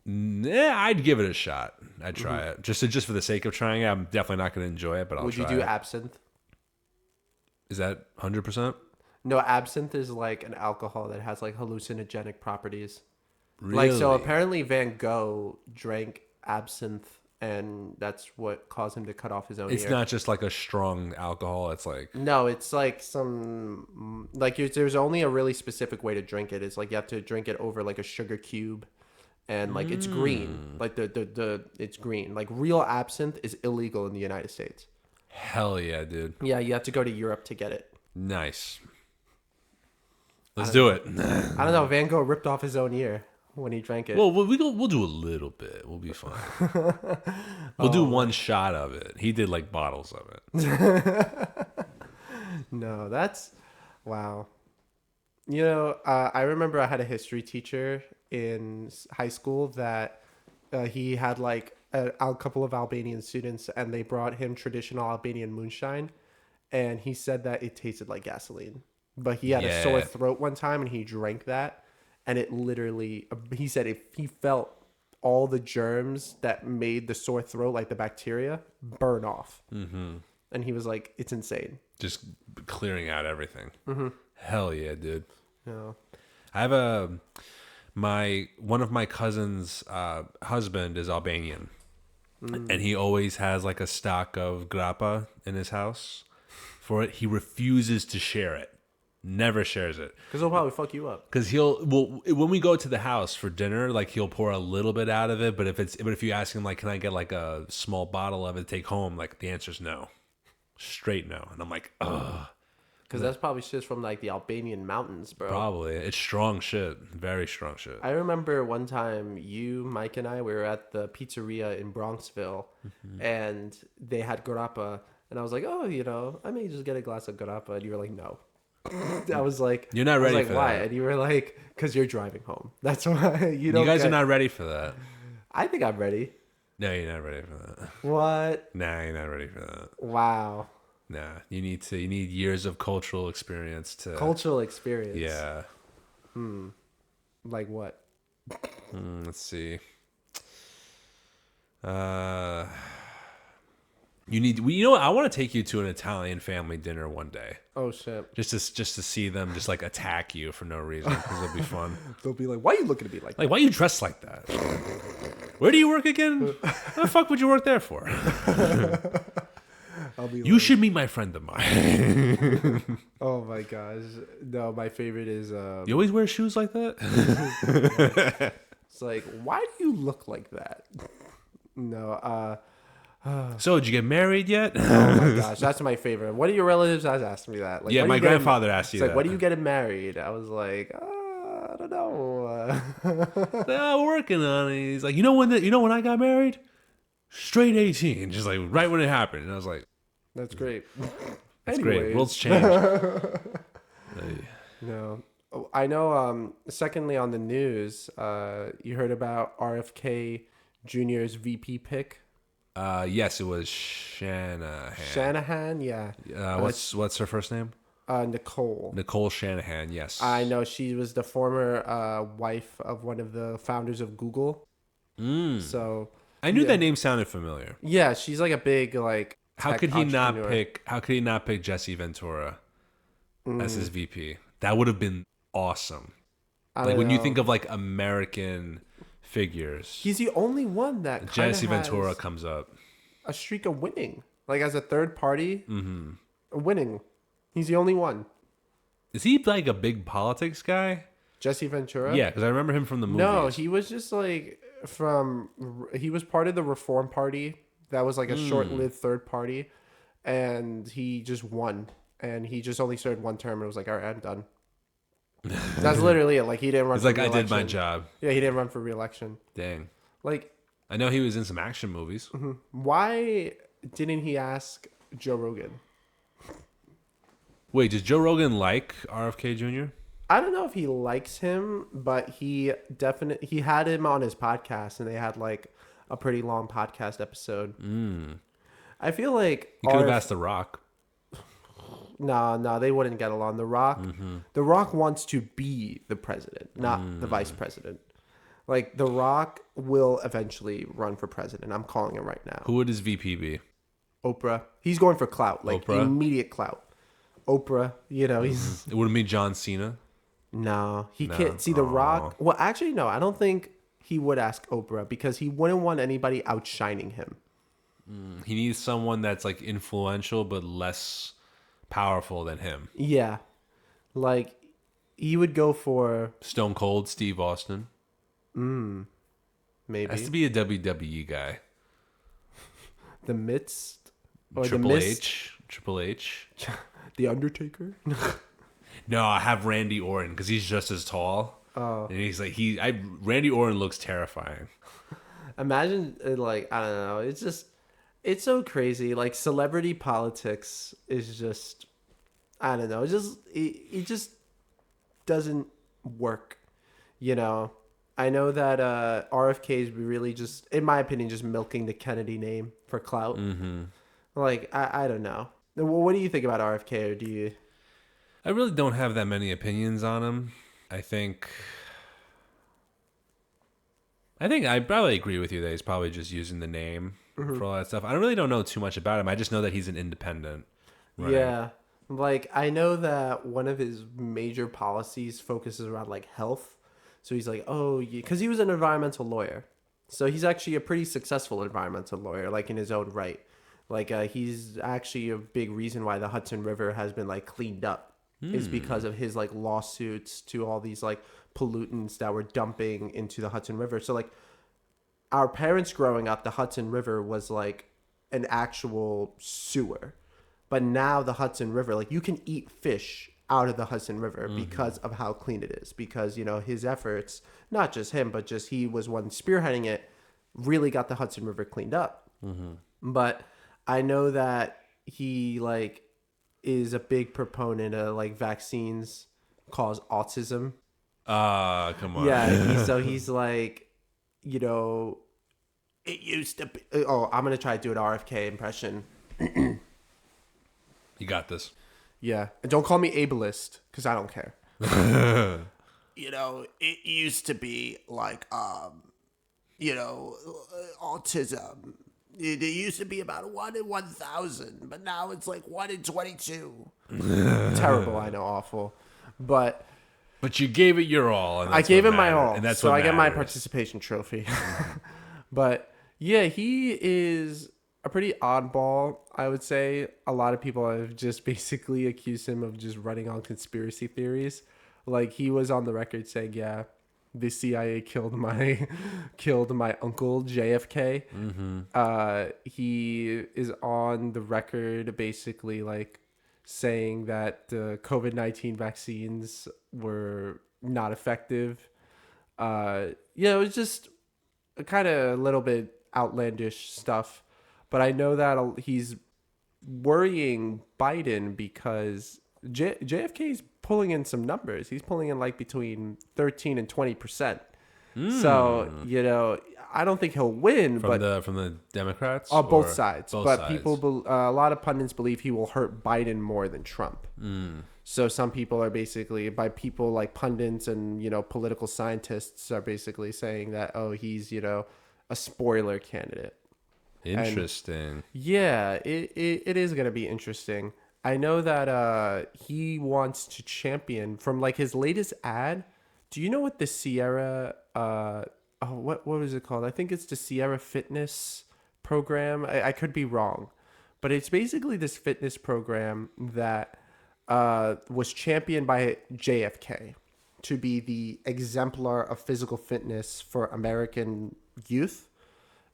give it a shot. I'd try it just for the sake of trying it. I'm definitely not going to enjoy it, but I'll Would try you do it. absinthe? Is that 100%? No, absinthe is like an alcohol that has like hallucinogenic properties. Really? Like, so apparently Van Gogh drank absinthe, and that's what caused him to cut off his own It's ear. not just like a strong alcohol. It's like No, it's like some like there's only a really specific way to drink it. It's like you have to drink it over like a sugar cube, and like it's green. Like the it's green. Like real absinthe is illegal in the United States. hell yeah, dude. Yeah, you have to go to Europe to get it. Nice. Let's do it. I don't know. Van Gogh ripped off his own ear when he drank it. Well, we'll do a little bit. We'll be fine. We'll do one shot of it. He did like bottles of it. No, that's wow. You know, I remember I had a history teacher in high school that he had like a couple of Albanian students, and they brought him traditional Albanian moonshine, and he said that it tasted like gasoline. But he had a sore throat one time, and he drank that, and it literally, he said if he felt all the germs that made the sore throat, like the bacteria, burn off. Mm-hmm. And he was like, it's insane. Just clearing out everything. Mm-hmm. Hell yeah, dude. Yeah. I have one of my cousin's husband is Albanian, and he always has like a stock of grappa in his house. For it, he refuses to share it. Never shares it. Because he'll probably fuck you up. Because when we go to the house for dinner, like he'll pour a little bit out of it. But if you ask him like, can I get like a small bottle of it to take home? Like the answer's no, straight no. And I'm like, ugh. Because that's probably shit from like the Albanian mountains, bro. Probably. It's strong shit. Very strong shit. I remember one time you, Mike, and I, we were at the pizzeria in Bronxville, and they had grappa, and I was like, oh, you know, I may just get a glass of grappa, and you were like, no. I was like, you're not ready for why? that. And you were like, because you're driving home. That's why you don't. You guys are not ready for that. I think I'm ready. No, you're not ready for that. What? Nah, you're not ready for that. Wow. Nah, you need years of cultural experience to. Cultural experience. Yeah. Like what? Let's see. You know what? I want to take you to an Italian family dinner one day. Oh shit! Just to see them just like attack you for no reason, because it'll be fun. They'll be like, "Why are you looking at me like why you dressed like that? Where do you work again? What the fuck would you work there for? I'll be You should meet my friend of mine. Oh my gosh! No, my favorite is. You always wear shoes like that? It's like, why do you look like that? No, So, did you get married yet? Oh my gosh, that's my favorite. What are your relatives has asked me that? Like, Yeah, when are my you getting grandfather asked you It's like, that. when are you getting married? I was like, I don't know. Oh, working on it. He's like, you know when I got married? Straight 18, just like right when it happened. And I was like, That's great. that's great. World's Anyways, changed. no. Oh, I know. Secondly, on the news, you heard about RFK Jr.'s VP pick, Yes, it was Shanahan. Shanahan. Yeah, What's her first name? Nicole. Nicole Shanahan. Yes. I know she was the former wife of one of the founders of Google. So I knew yeah, that name sounded familiar. yeah, she's like a big like How tech could he not entrepreneur. pick? How could he not pick Jesse Ventura as his Mm, VP? That would have been awesome. I Like don't when you think know. of like American figures, He's the only one that kind of Jesse Ventura has comes up. a streak of winning, like as a third party, winning. He's the only one. Is he like a big politics guy? Jesse Ventura. Yeah, because I remember him from the No, movies. he was just like he was part of the Reform Party. That was like a short-lived third party, and he just won. And he just only served one term, and it was like, all right, I'm done. That's literally it. Like he didn't run It's for like I re-election. did my job. Yeah, he didn't run for re-election. Dang. Like, I know he was in some action movies. why didn't he ask Joe Rogan? Wait, does Joe Rogan like RFK Jr.? I don't know if he likes him, but he had him on his podcast, and they had like a pretty long podcast episode. I feel like He could have asked The Rock. No, they wouldn't get along. The Rock wants to be the president, not the vice president. Like The Rock will eventually run for president. I'm calling it right now. Who would his VP be? Oprah. He's going for clout, like Oprah? immediate clout. Oprah, he's It wouldn't be John Cena. no, he can't see The Rock. Well, actually, no, I don't think he would ask Oprah because he wouldn't want anybody outshining him. He needs someone that's like influential but less powerful than him. Yeah, like he would go for Stone Cold Steve Austin. maybe Has to be a WWE guy. the midst or Triple the mist, H. Triple H. the Undertaker. No, I have Randy Orton because he's just as tall. Oh. And he's like Randy Orton looks terrifying. Imagine like I don't know. It's so crazy. Like celebrity politics is just I don't know. It just doesn't work. I know that RFK is really just, in my opinion, just milking the Kennedy name for clout. Like I don't know. What do you think about RFK? Or do you? I really don't have that many opinions on him. I think I probably agree with you that he's probably just using the name for all that stuff. I really don't know too much about him. I just know that he's an independent. Right? Yeah. Like I know that one of his major policies focuses around like health. So he's like, oh, because he was an environmental lawyer. So he's actually a pretty successful environmental lawyer, like in his own right. Like he's actually a big reason why the Hudson River has been like cleaned up is because of his like lawsuits to all these like pollutants that were dumping into the Hudson River. So like our parents growing up, the Hudson River was like an actual sewer. But now the Hudson River, like you can eat fish out of the Hudson River because of how clean it is. Because, his efforts, not just him, but just he was one spearheading it, really got the Hudson River cleaned up. But I know that he like is a big proponent of like vaccines cause autism. Come on. Yeah, so he's like, it used to be. Oh, I'm gonna try to do an RFK impression. You got this. Yeah, and don't call me ableist because I don't care. It used to be like, autism. It used to be about 1 in 1,000, but now it's like 1 in 22. Terrible, I know, awful, but you gave it your all. And I gave it my mattered, all, and that's so what I get my matters. participation trophy. But yeah, he is a pretty oddball, I would say. A lot of people have just basically accused him of just running on conspiracy theories. Like he was on the record saying, yeah, the CIA killed my killed my uncle JFK. He is on the record basically like saying that the COVID-19 vaccines were not effective. It was just kind of a little bit outlandish stuff, but I know that he's worrying Biden because JFK is pulling in some numbers. He's pulling in like between 13 and 20%. So, I don't think he'll win, from but the Democrats on both or sides. both But sides? a lot of pundits believe he will hurt Biden more than Trump. So some people are basically, by people like pundits and political scientists are basically saying that he's a spoiler candidate. Interesting. Yeah, it is going to be interesting. I know that he wants to champion from like his latest ad. Do you know what the Sierra what was it called? I think it's the Sierra Fitness program. I could be wrong, but it's basically this fitness program that was championed by JFK to be the exemplar of physical fitness for American youth.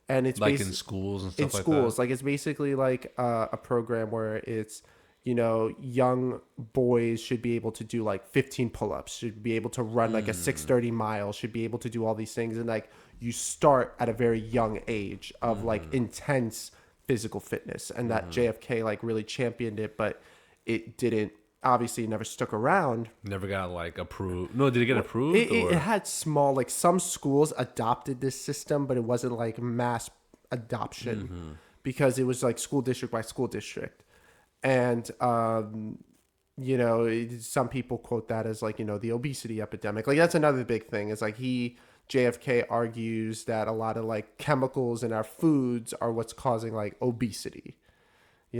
And it's Like in schools and stuff in like schools. that? Like it's basically like a program where it's young boys should be able to do like 15 pull-ups, should be able to run like a 6:30 mile, should be able to do all these things, and like you start at a very young age of like intense physical fitness, and that JFK like really championed it, but it didn't. Obviously, it never stuck around. Never got like approved. No, did it get approved? It had small, like some schools adopted this system, but it wasn't like mass adoption because it was like school district by school district. And, some people quote that as like, the obesity epidemic. Like that's another big thing is like JFK argues that a lot of like chemicals in our foods are what's causing like obesity. So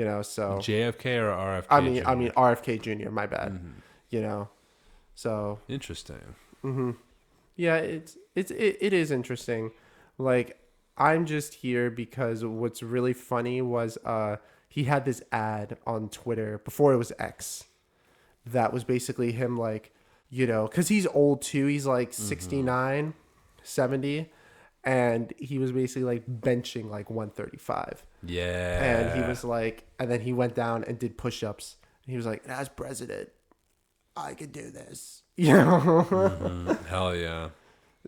JFK or RFK? I mean RFK Jr. My bad. So Interesting. yeah, it is interesting. Like I'm just here because what's really funny was he had this ad on Twitter before it was X that was basically him like because he's old too. He's like 69, 70. And he was basically like benching like 135. Yeah. And he was like, and then he went down and did push-ups. And he was like, as president, I could do this. Hell yeah.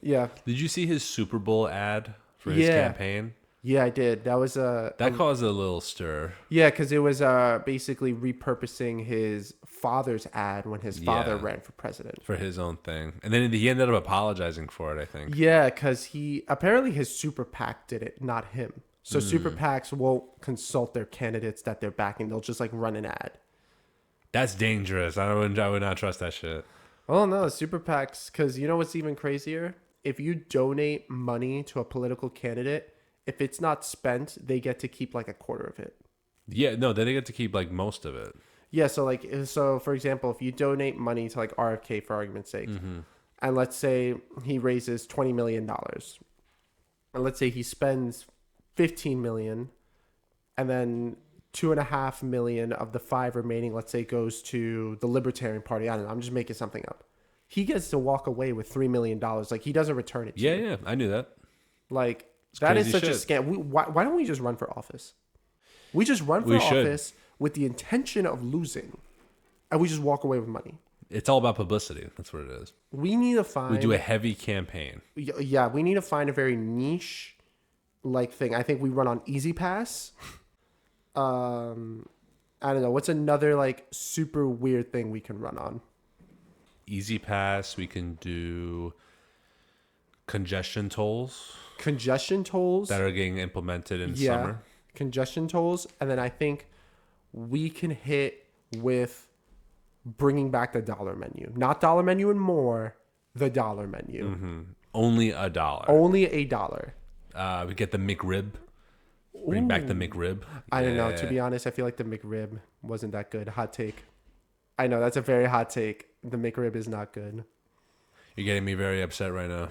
Yeah. Did you see his Super Bowl ad for his campaign? Yeah, I did. That was That caused a little stir. yeah, because it was basically repurposing his father's ad when his father ran for president. For his own thing. And then he ended up apologizing for it, I think. Yeah, because apparently his super PAC did it, not him. So super PACs won't consult their candidates that they're backing. They'll just like run an ad. That's dangerous. I would not trust that shit. Oh no, super PACs, because you know what's even crazier? If you donate money to a political candidate, if it's not spent, they get to keep like a quarter of it. Yeah, no, then they get to keep like most of it. Yeah, so for example, if you donate money to like RFK for argument's sake, and let's say he raises $20 million, and let's say he spends 15 million, and then 2.5 million of the 5 remaining, let's say, goes to the Libertarian Party. I don't know. I'm just making something up. He gets to walk away with $3 million. Like he doesn't return it to you. Yeah, I knew that. Like It's that is crazy such shit. a scam. Why don't we just run for office? We just run for office with the intention of losing, and we just walk away with money. It's all about publicity. That's what it is. We need to find. We do a heavy campaign. Yeah, we need to find a very niche, like thing. I think we run on Easy Pass. I don't know. What's another like super weird thing we can run on? Easy Pass. We can do congestion tolls Congestion tolls that are getting implemented in summer. Congestion tolls, and then I think we can hit with bringing back the dollar menu, not dollar menu and more, the dollar menu. Only $1. Only $1. We get the McRib. Bring back the McRib. I don't know. Yeah. To be honest, I feel like the McRib wasn't that good. Hot take. I know that's a very hot take. The McRib is not good. You're getting me very upset right now.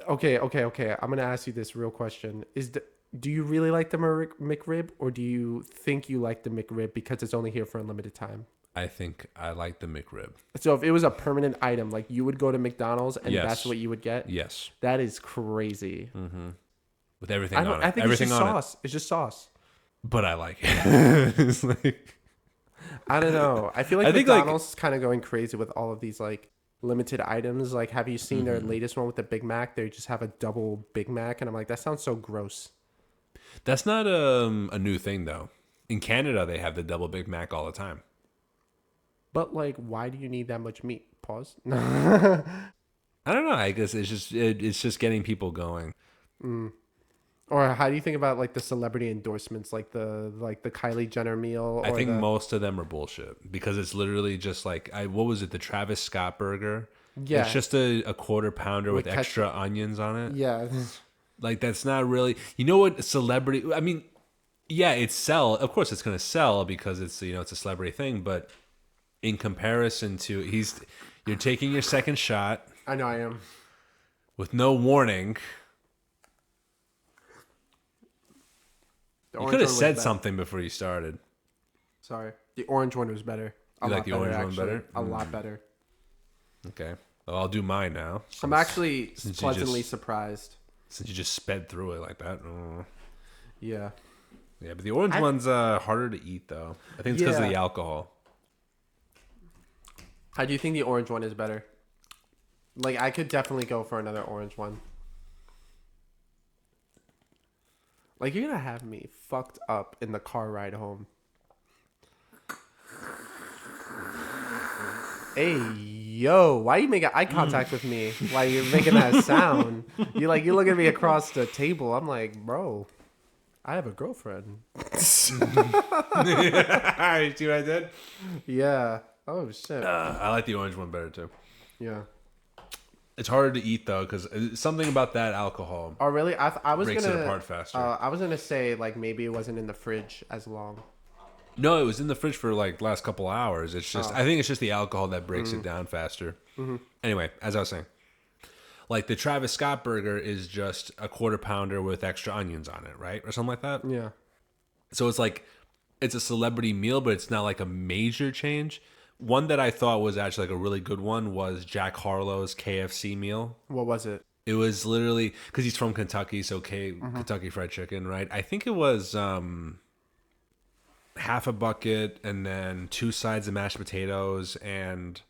Okay. I'm gonna ask you this real question: do you really like the McRib, or do you think you like the McRib because it's only here for a limited time? I think I like the McRib. So if it was a permanent item, like you would go to McDonald's and Yes. that's what you would get? Yes. That is crazy. With everything on it. I think everything it's just on sauce. It's just sauce. it. But I like it. It's like, I don't know. I feel like I think, like- McDonald's is kind of going crazy with all of these like limited items. Like, have you seen their latest one with the Big Mac? They just have a double Big Mac, and I'm like, that sounds so gross. that's not a new thing, though. In Canada, they have the double Big Mac all the time. But like, why do you need that much meat? Pause. I don't know. I guess it's just getting people going. Or how do you think about like the celebrity endorsements, like the Kylie Jenner meal? I think most of them are bullshit because it's literally just like what was it? The Travis Scott burger. Yeah. It's just a quarter pounder with With extra onions on it. Yeah. Like that's not really. You know what? Celebrity. I mean, yeah, of course, it's gonna sell because it's it's a celebrity thing. But in comparison to you're taking your second shot I know I am. with no warning. The You orange could have one was said better. something before you started. Sorry. The orange one was better. You like the orange one better? A lot better. Okay. Well, I'll do mine now. I'm actually since you pleasantly just- surprised. Since you just sped through it like that. Oh. Yeah. Yeah, but the orange one's harder to eat, though. I think it's because of the Yeah. alcohol. How do you think the orange one is better? Like, I could definitely go for another orange one. Like, you're gonna have me fucked up in the car ride home. Hey, yo, why you making eye contact with me while you're making that sound? You look at me across the table. I'm like, bro, I have a girlfriend. See what I did? Yeah. Oh, shit. I like the orange one better, too. Yeah. It's harder to eat, though, because something about that alcohol Oh, really? I was breaks gonna it apart faster. I was gonna say like maybe it wasn't in the fridge as long. No, it was in the fridge for like the last couple hours. It's just, I think it's just the alcohol that breaks it down faster. Anyway, as I was saying, like the Travis Scott burger is just a quarter pounder with extra onions on it, right? Or something like that. Yeah. So it's like, it's a celebrity meal, but it's not like a major change. One that I thought was actually like a really good one was Jack Harlow's KFC meal. What was it? It was literally, because he's from Kentucky, so Kentucky Fried Chicken, right? I think it was half a bucket and then 2 sides of mashed potatoes and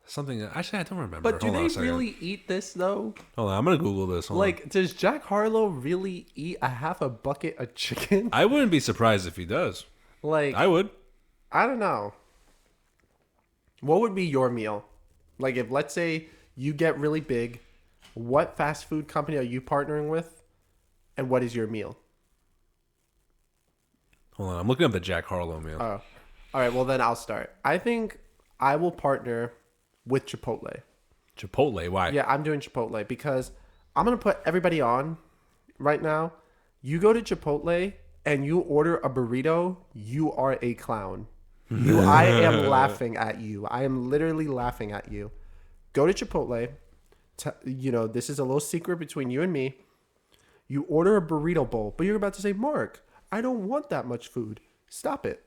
something. Actually, I don't remember. But do Hold on they a second. really eat this though? Hold on, I'm gonna Google this. Hold on. Like, does Jack Harlow really eat a half a bucket of chicken? I wouldn't be surprised if he does. Like, I would. I don't know. What would be your meal? Like, if let's say you get really big, what fast food company are you partnering with, and what is your meal? Hold on, I'm looking up the Jack Harlow meal. Oh, all right. Well, then I'll start. I think I will partner with Chipotle. Chipotle, why? Yeah, I'm doing Chipotle because I'm gonna put everybody on right now. You go to Chipotle and you order a burrito, you are a clown. I am laughing at you. I am literally laughing at you. Go to Chipotle. This is a little secret between you and me. You order a burrito bowl, but you're about to say, Mark, I don't want that much food. Stop it.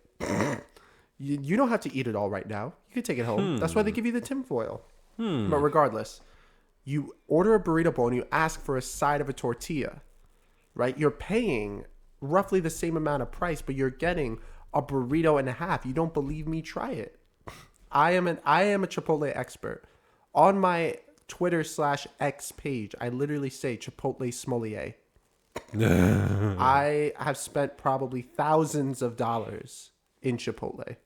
You don't have to eat it all right now. You can take it home. That's why they give you the tinfoil. But regardless, you order a burrito bowl and you ask for a side of a tortilla, right? You're paying roughly the same amount of price, but you're getting a burrito and a half. You don't believe me? Try it. I am a Chipotle expert. On my Twitter/X page, I literally say Chipotle sommelier. I have spent probably thousands of dollars in Chipotle.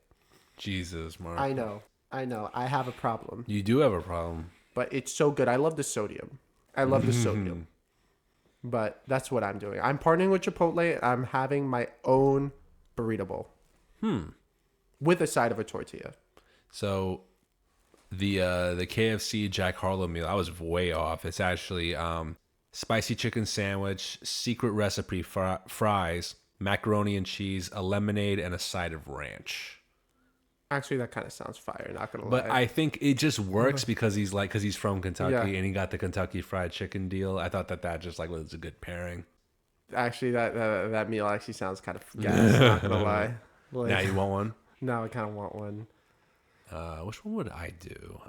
Jesus, Mark. I know. I have a problem. You do have a problem. But it's so good. I love the sodium. But that's what I'm doing. I'm partnering with Chipotle. I'm having my own burrito bowl. With a side of a tortilla. So the KFC Jack Harlow meal, I was way off. It's actually spicy chicken sandwich, secret recipe fries, macaroni and cheese, a lemonade, and a side of ranch. Actually, that kind of sounds fire. Not gonna lie. But I think it just works because he's from Kentucky Yeah. and he got the Kentucky Fried Chicken deal. I thought that just like was a good pairing. Actually, that meal actually sounds kind of gas. Not gonna lie. Like, Now you want one? Now I kind of want one. Which one would I do?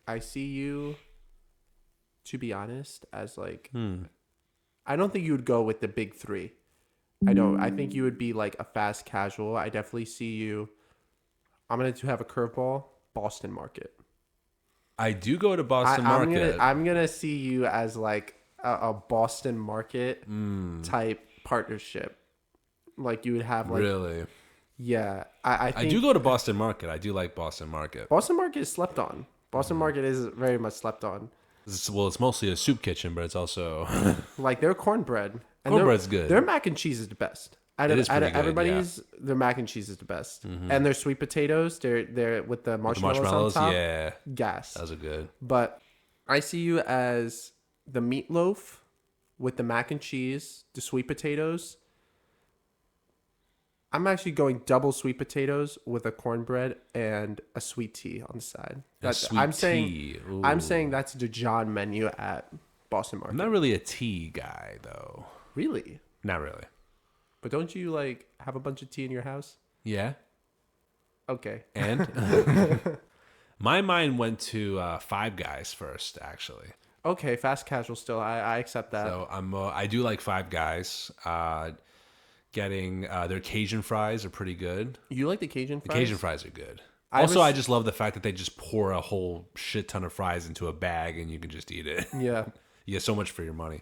I see you, to be honest, as like, I don't think you would go with the big three. I don't. I think you would be like a fast casual. I definitely see you. I'm going to have a curveball, Boston Market. I do go to Boston I'm Market. gonna see you as like a Boston Market type partnership. Like you would have like, Really? yeah. I think I do go to Boston Market. I do like Boston Market. Boston Market is slept on. Boston Market is very much slept on. It's mostly a soup kitchen, but it's also Like their cornbread. And cornbread's good. Their mac and cheese is the best. Out It of, is out pretty of good, everybody's, their mac and cheese is the best. And their sweet potatoes, they're with the marshmallows, on top. yeah, Gas. those are good. But I see you as the meatloaf with the mac and cheese, the sweet potatoes. I'm actually going double sweet potatoes with a cornbread and a sweet tea on the side. I'm saying that's the John menu at Boston Market. I'm not really a tea guy though. Really? Not really. But don't you like have a bunch of tea in your house? Yeah. Okay. And my mind went to Five Guys first, actually. Okay, fast casual still. I accept that. So I do like Five Guys. Getting their Cajun fries are pretty good. You like the Cajun fries? The Cajun fries are good. I just love the fact that they just pour a whole shit ton of fries into a bag and you can just eat it. Yeah. You get so much for your money.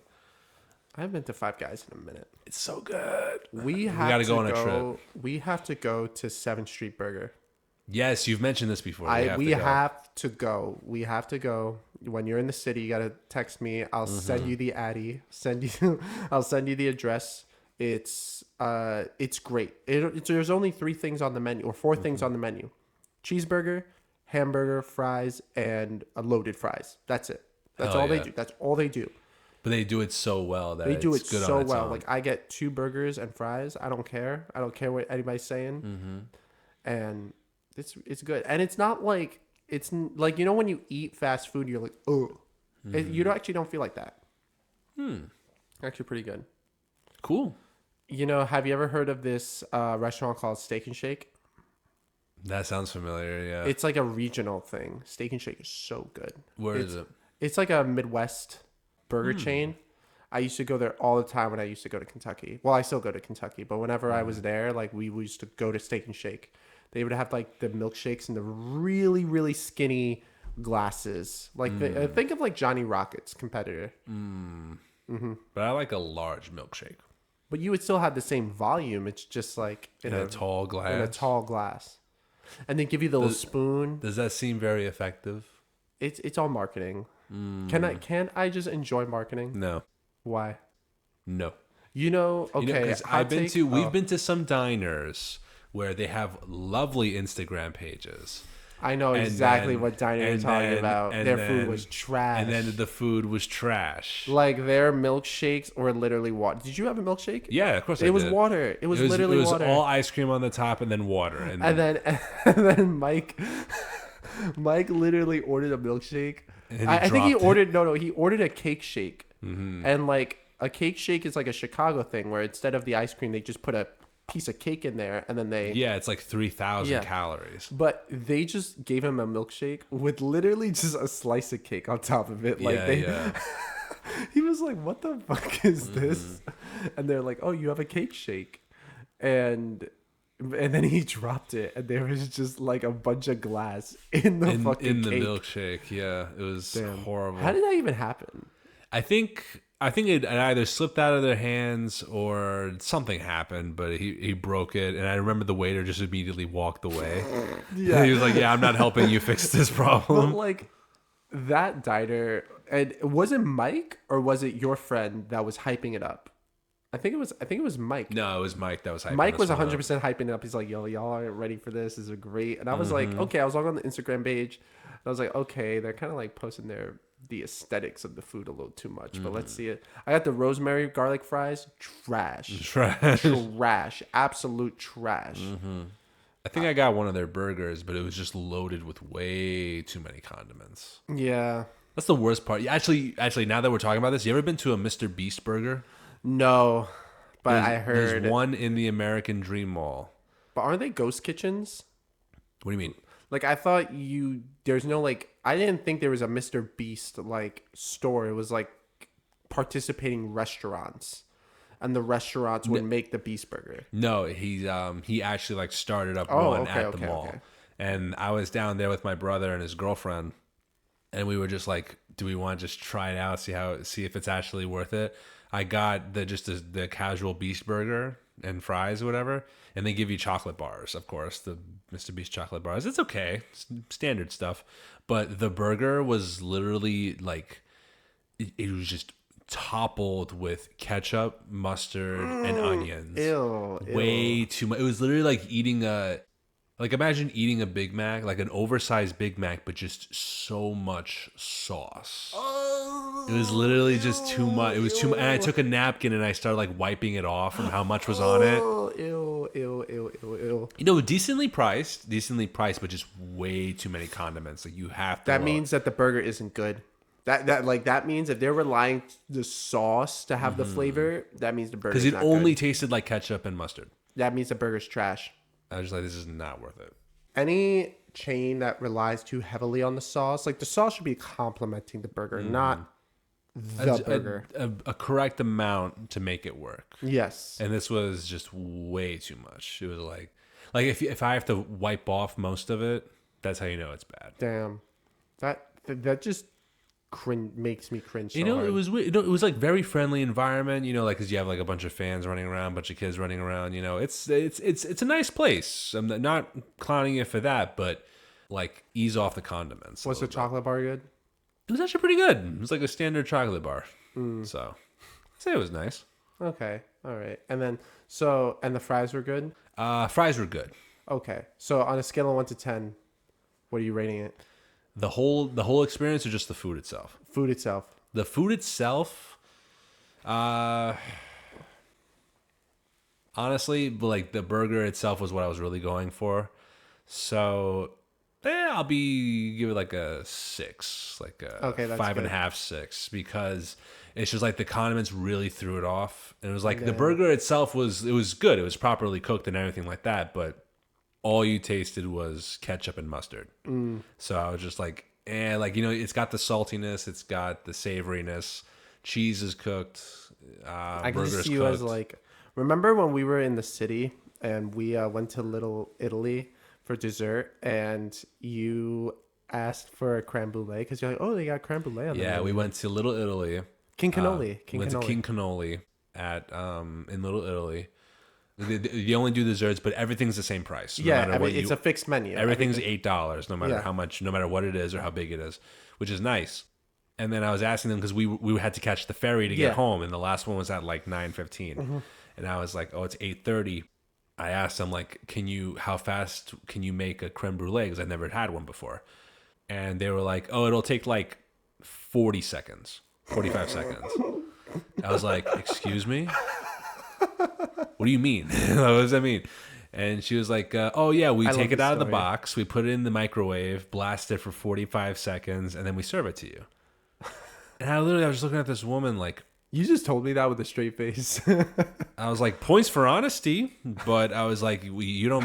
I haven't been to Five Guys in a minute. It's so good. We have to go to 7th Street Burger. Yes, you've mentioned this before. We have to go. We have to go. When you're in the city, you gotta text me. I'll send you the Addy. I'll send you the address. It's great. There's only 3 things on the menu, or 4 things on the menu: cheeseburger, hamburger, fries, and loaded fries. That's it. That's all they do. That's all they do. But they do it so well that they do it good so on its well. own. Like I get 2 burgers and fries. I don't care. I don't care what anybody's saying. And it's good. And it's not like it's like when you eat fast food, you're like, oh, you don't feel like that. Actually, pretty good. Cool. Have you ever heard of this restaurant called Steak and Shake? That sounds familiar. Yeah. It's like a regional thing. Steak and Shake is so good. Where is it? It's like a Midwest burger chain. I used to go there all the time when I used to go to Kentucky. Well, I still go to Kentucky, but whenever I was there, like we used to go to Steak and Shake. They would have like the milkshakes in the really, really skinny glasses. Like think of like Johnny Rockets competitor. But I like a large milkshake. But you would still have the same volume. It's just like In a tall glass. In a tall glass. And they give you the little spoon. Does that seem very effective? It's all marketing. Can I just enjoy marketing? No. Why? No. Okay. 'cause we've been to some diners where they have lovely Instagram pages. I know exactly what diner you're talking about. Their food was trash. And then the food was trash. Like their milkshakes were literally water. Did you have a milkshake? Yeah, of course I did. It was did. water. It was literally water. It was all ice cream on the top and then water. And then Mike literally ordered a milkshake. I think he ordered a cake shake. And like a cake shake is like a Chicago thing where instead of the ice cream, they just put a piece of cake in there and then it's like 3,000 calories. But they just gave him a milkshake with literally just a slice of cake on top of it. He was like, what the fuck is this? And they're like, oh, you have a cake shake. And then he dropped it and there was just like a bunch of glass in the fucking the cake. Milkshake. Yeah, it was horrible. How did that even happen? I think it either slipped out of their hands or something happened, but he broke it. And I remember the waiter just immediately walked away. Yeah. He was like, yeah, I'm not helping you fix this problem. But like that diner, and was it Mike or was it your friend that was hyping it up? I think it was Mike. No, it was Mike that was hyping it up. Mike was 100% hyping it up. He's like, yo, y'all aren't ready for this. This is great. And I was like, okay, I was on the Instagram page. And I was like, okay, they're kind of like posting the aesthetics of the food a little too much, but let's see it. I got the rosemary garlic fries. Trash. Absolute trash. I think I got one of their burgers, but it was just loaded with way too many condiments. Yeah. That's the worst part. Actually, now that we're talking about this, you ever been to a Mr. Beast burger? No, but I heard there's one in the American Dream Mall. But aren't they ghost kitchens? What do you mean? Like I thought there's no like I didn't think there was a Mr. Beast like store. It was like participating restaurants, and the restaurants would make the Beast Burger. No, he actually like started up Oh, one okay, at the okay, mall, okay. and I was down there with my brother and his girlfriend, and we were just like, do we want to just try it out, see if it's actually worth it? I got the casual Beast Burger and fries or whatever, and they give you chocolate bars, of course, the Mr. Beast chocolate bars. It's okay, it's standard stuff, but the burger was literally like it was just toppled with ketchup, mustard, and onions. Ew, Way too much. It was literally like eating like imagine eating a Big Mac, like an oversized Big Mac, but just so much sauce. It was literally just too much. It was too much. And I took a napkin and I started like wiping it off from how much was on it. Ew. You know, decently priced, but just way too many condiments. Like you have to. That means that the burger isn't good. That means if they're relying the sauce to have the flavor, that means the burger. Because it only tasted like ketchup and mustard. That means the burger's trash. I was just like, this is not worth it. Any chain that relies too heavily on the sauce, like the sauce should be complementing the burger, not the burger. A correct amount to make it work. Yes. And this was just way too much. It was like if I have to wipe off most of it, that's how you know it's bad. Damn. That just makes me cringe. So you know, hard. it was weird. It was like very friendly environment. You know, like because you have like a bunch of fans running around, a bunch of kids running around. You know, it's a nice place. I'm not clowning you for that, but like ease off the condiments. Was the chocolate bar good? It was actually pretty good. It was like a standard chocolate bar. So I'd say it was nice. Okay. All right. And then and the fries were good? Fries were good. Okay. So on a scale of 1 to 10, what are you rating it? The whole experience or just the food itself? Food itself. The food itself, honestly, like the burger itself was what I was really going for. So, I'll give it like a 6, like a Okay, that's 5.5, 6, because it's just like the condiments really threw it off. And it was like the burger itself was good. It was properly cooked and everything like that, but all you tasted was ketchup and mustard. So I was just like, like, you know, it's got the saltiness, it's got the savoriness, cheese is cooked, I can burger's just see you cooked. as like, remember when we were in the city and we went to Little Italy for dessert and you asked for a creme brulee because you're like, oh, they got creme brulee on Yeah, the we went to Little Italy. King Cannoli. Went to King Cannoli in Little Italy. They only do desserts, but everything's the same price. It's a fixed menu. Everything's $8, no matter how much, no matter what it is or how big it is, which is nice. And then I was asking them because we had to catch the ferry to get home, and the last one was at like 9:15, and I was like, oh, it's 8:30. I asked them like, how fast can you make a creme brulee? Because I've never had one before, and they were like, oh, it'll take like 40 seconds, 45 seconds. I was like, excuse me. What do you mean? What does that mean? And she was like, oh, yeah, we take it out of the box. We put it in the microwave, blast it for 45 seconds, and then we serve it to you. And I was just looking at this woman like. You just told me that with a straight face. I was like, points for honesty. But I was like, you don't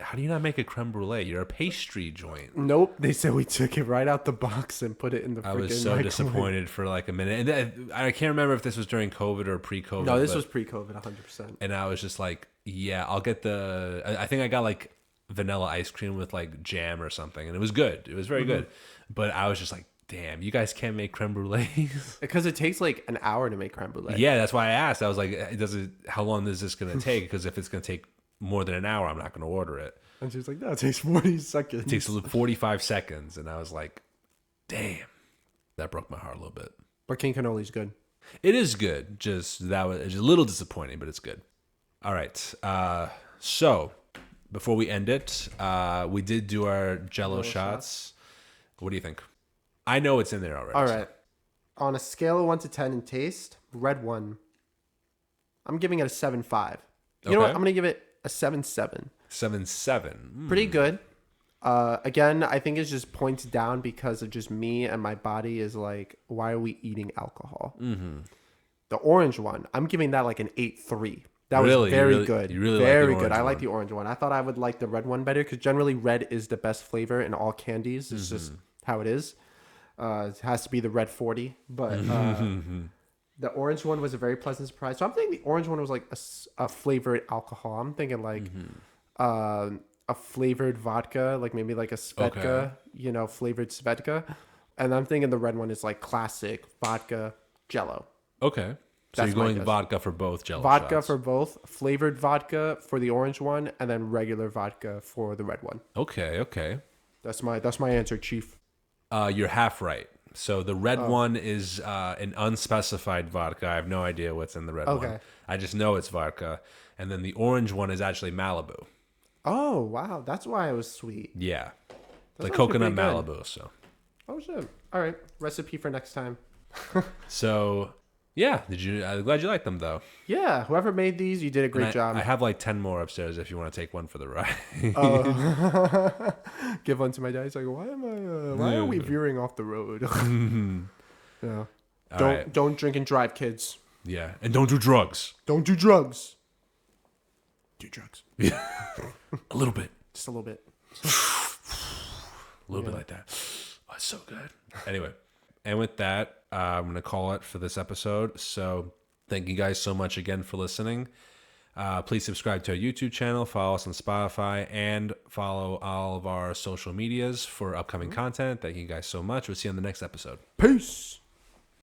how do you not make a creme brulee? You're a pastry joint. Nope. They said we took it right out the box and put it in the freaking I was so microwave. disappointed for like a minute. And I can't remember if this was during COVID or pre-COVID. No, this was pre-COVID, 100%. And I was just like, yeah, I'll get I think I got like vanilla ice cream with like jam or something. And it was good. It was very good. But I was just like, damn, you guys can't make creme brulees? Because it takes like an hour to make creme brulee. Yeah, that's why I asked. I was like, how long is this going to take? Because if it's going to take more than an hour, I'm not going to order it. And she was like, no, it takes 40 seconds. It takes 45 seconds. And I was like, damn. That broke my heart a little bit. But King Cannoli's good. It is good. That was just a little disappointing, but it's good. All right. So before we end it, we did do our Jello shots. What do you think? I know it's in there already. All right. On a scale of 1 to 10 in taste, red 1. I'm giving it a 7.5. You know what? I'm going to give it a 7.7. 7.7. Pretty good. Again, I think it's just points down because of just me and my body is like, why are we eating alcohol? The orange one, I'm giving that like an 8.3. That was Really? very good. You really like the Very good. orange I like one? the orange one. I thought I would like the red one better because generally red is the best flavor in all candies. It's just how it is. It has to be the red 40. But the orange one was a very pleasant surprise. So I'm thinking the orange one was like a flavored alcohol. I'm thinking like a flavored vodka, like maybe like a Svedka, Okay. flavored Svedka. And I'm thinking the red one is like classic vodka Jello. Okay. So That's you're my going guess. vodka for both Jello Vodka shots. for both, flavored vodka for the orange one, and then regular vodka for the red one. Okay. Okay. That's my answer, Chief. You're half right. So the red one is an unspecified vodka. I have no idea what's in the red one. Okay. I just know it's vodka. And then the orange one is actually Malibu. Oh wow, that's why it was sweet. Yeah. That's Like actually coconut pretty good. Malibu. So. Oh shit. All right, recipe for next time. So, yeah. I'm glad you liked them though. Yeah, whoever made these, you did a And great job. I have like 10 more upstairs if you want to take one for the ride. Oh, give one to my dad. He's like, why are we veering off the road? Yeah. All Don't right. don't drink and drive, kids. Yeah. And don't do drugs. Don't do drugs. Do drugs. A little bit. Just a little bit. A little bit like that. Oh, it's so good. Anyway, and with that, I'm going to call it for this episode. So thank you guys so much again for listening. Please subscribe to our YouTube channel, follow us on Spotify, and follow all of our social medias for upcoming content. Thank you guys so much. We'll see you on the next episode. Peace.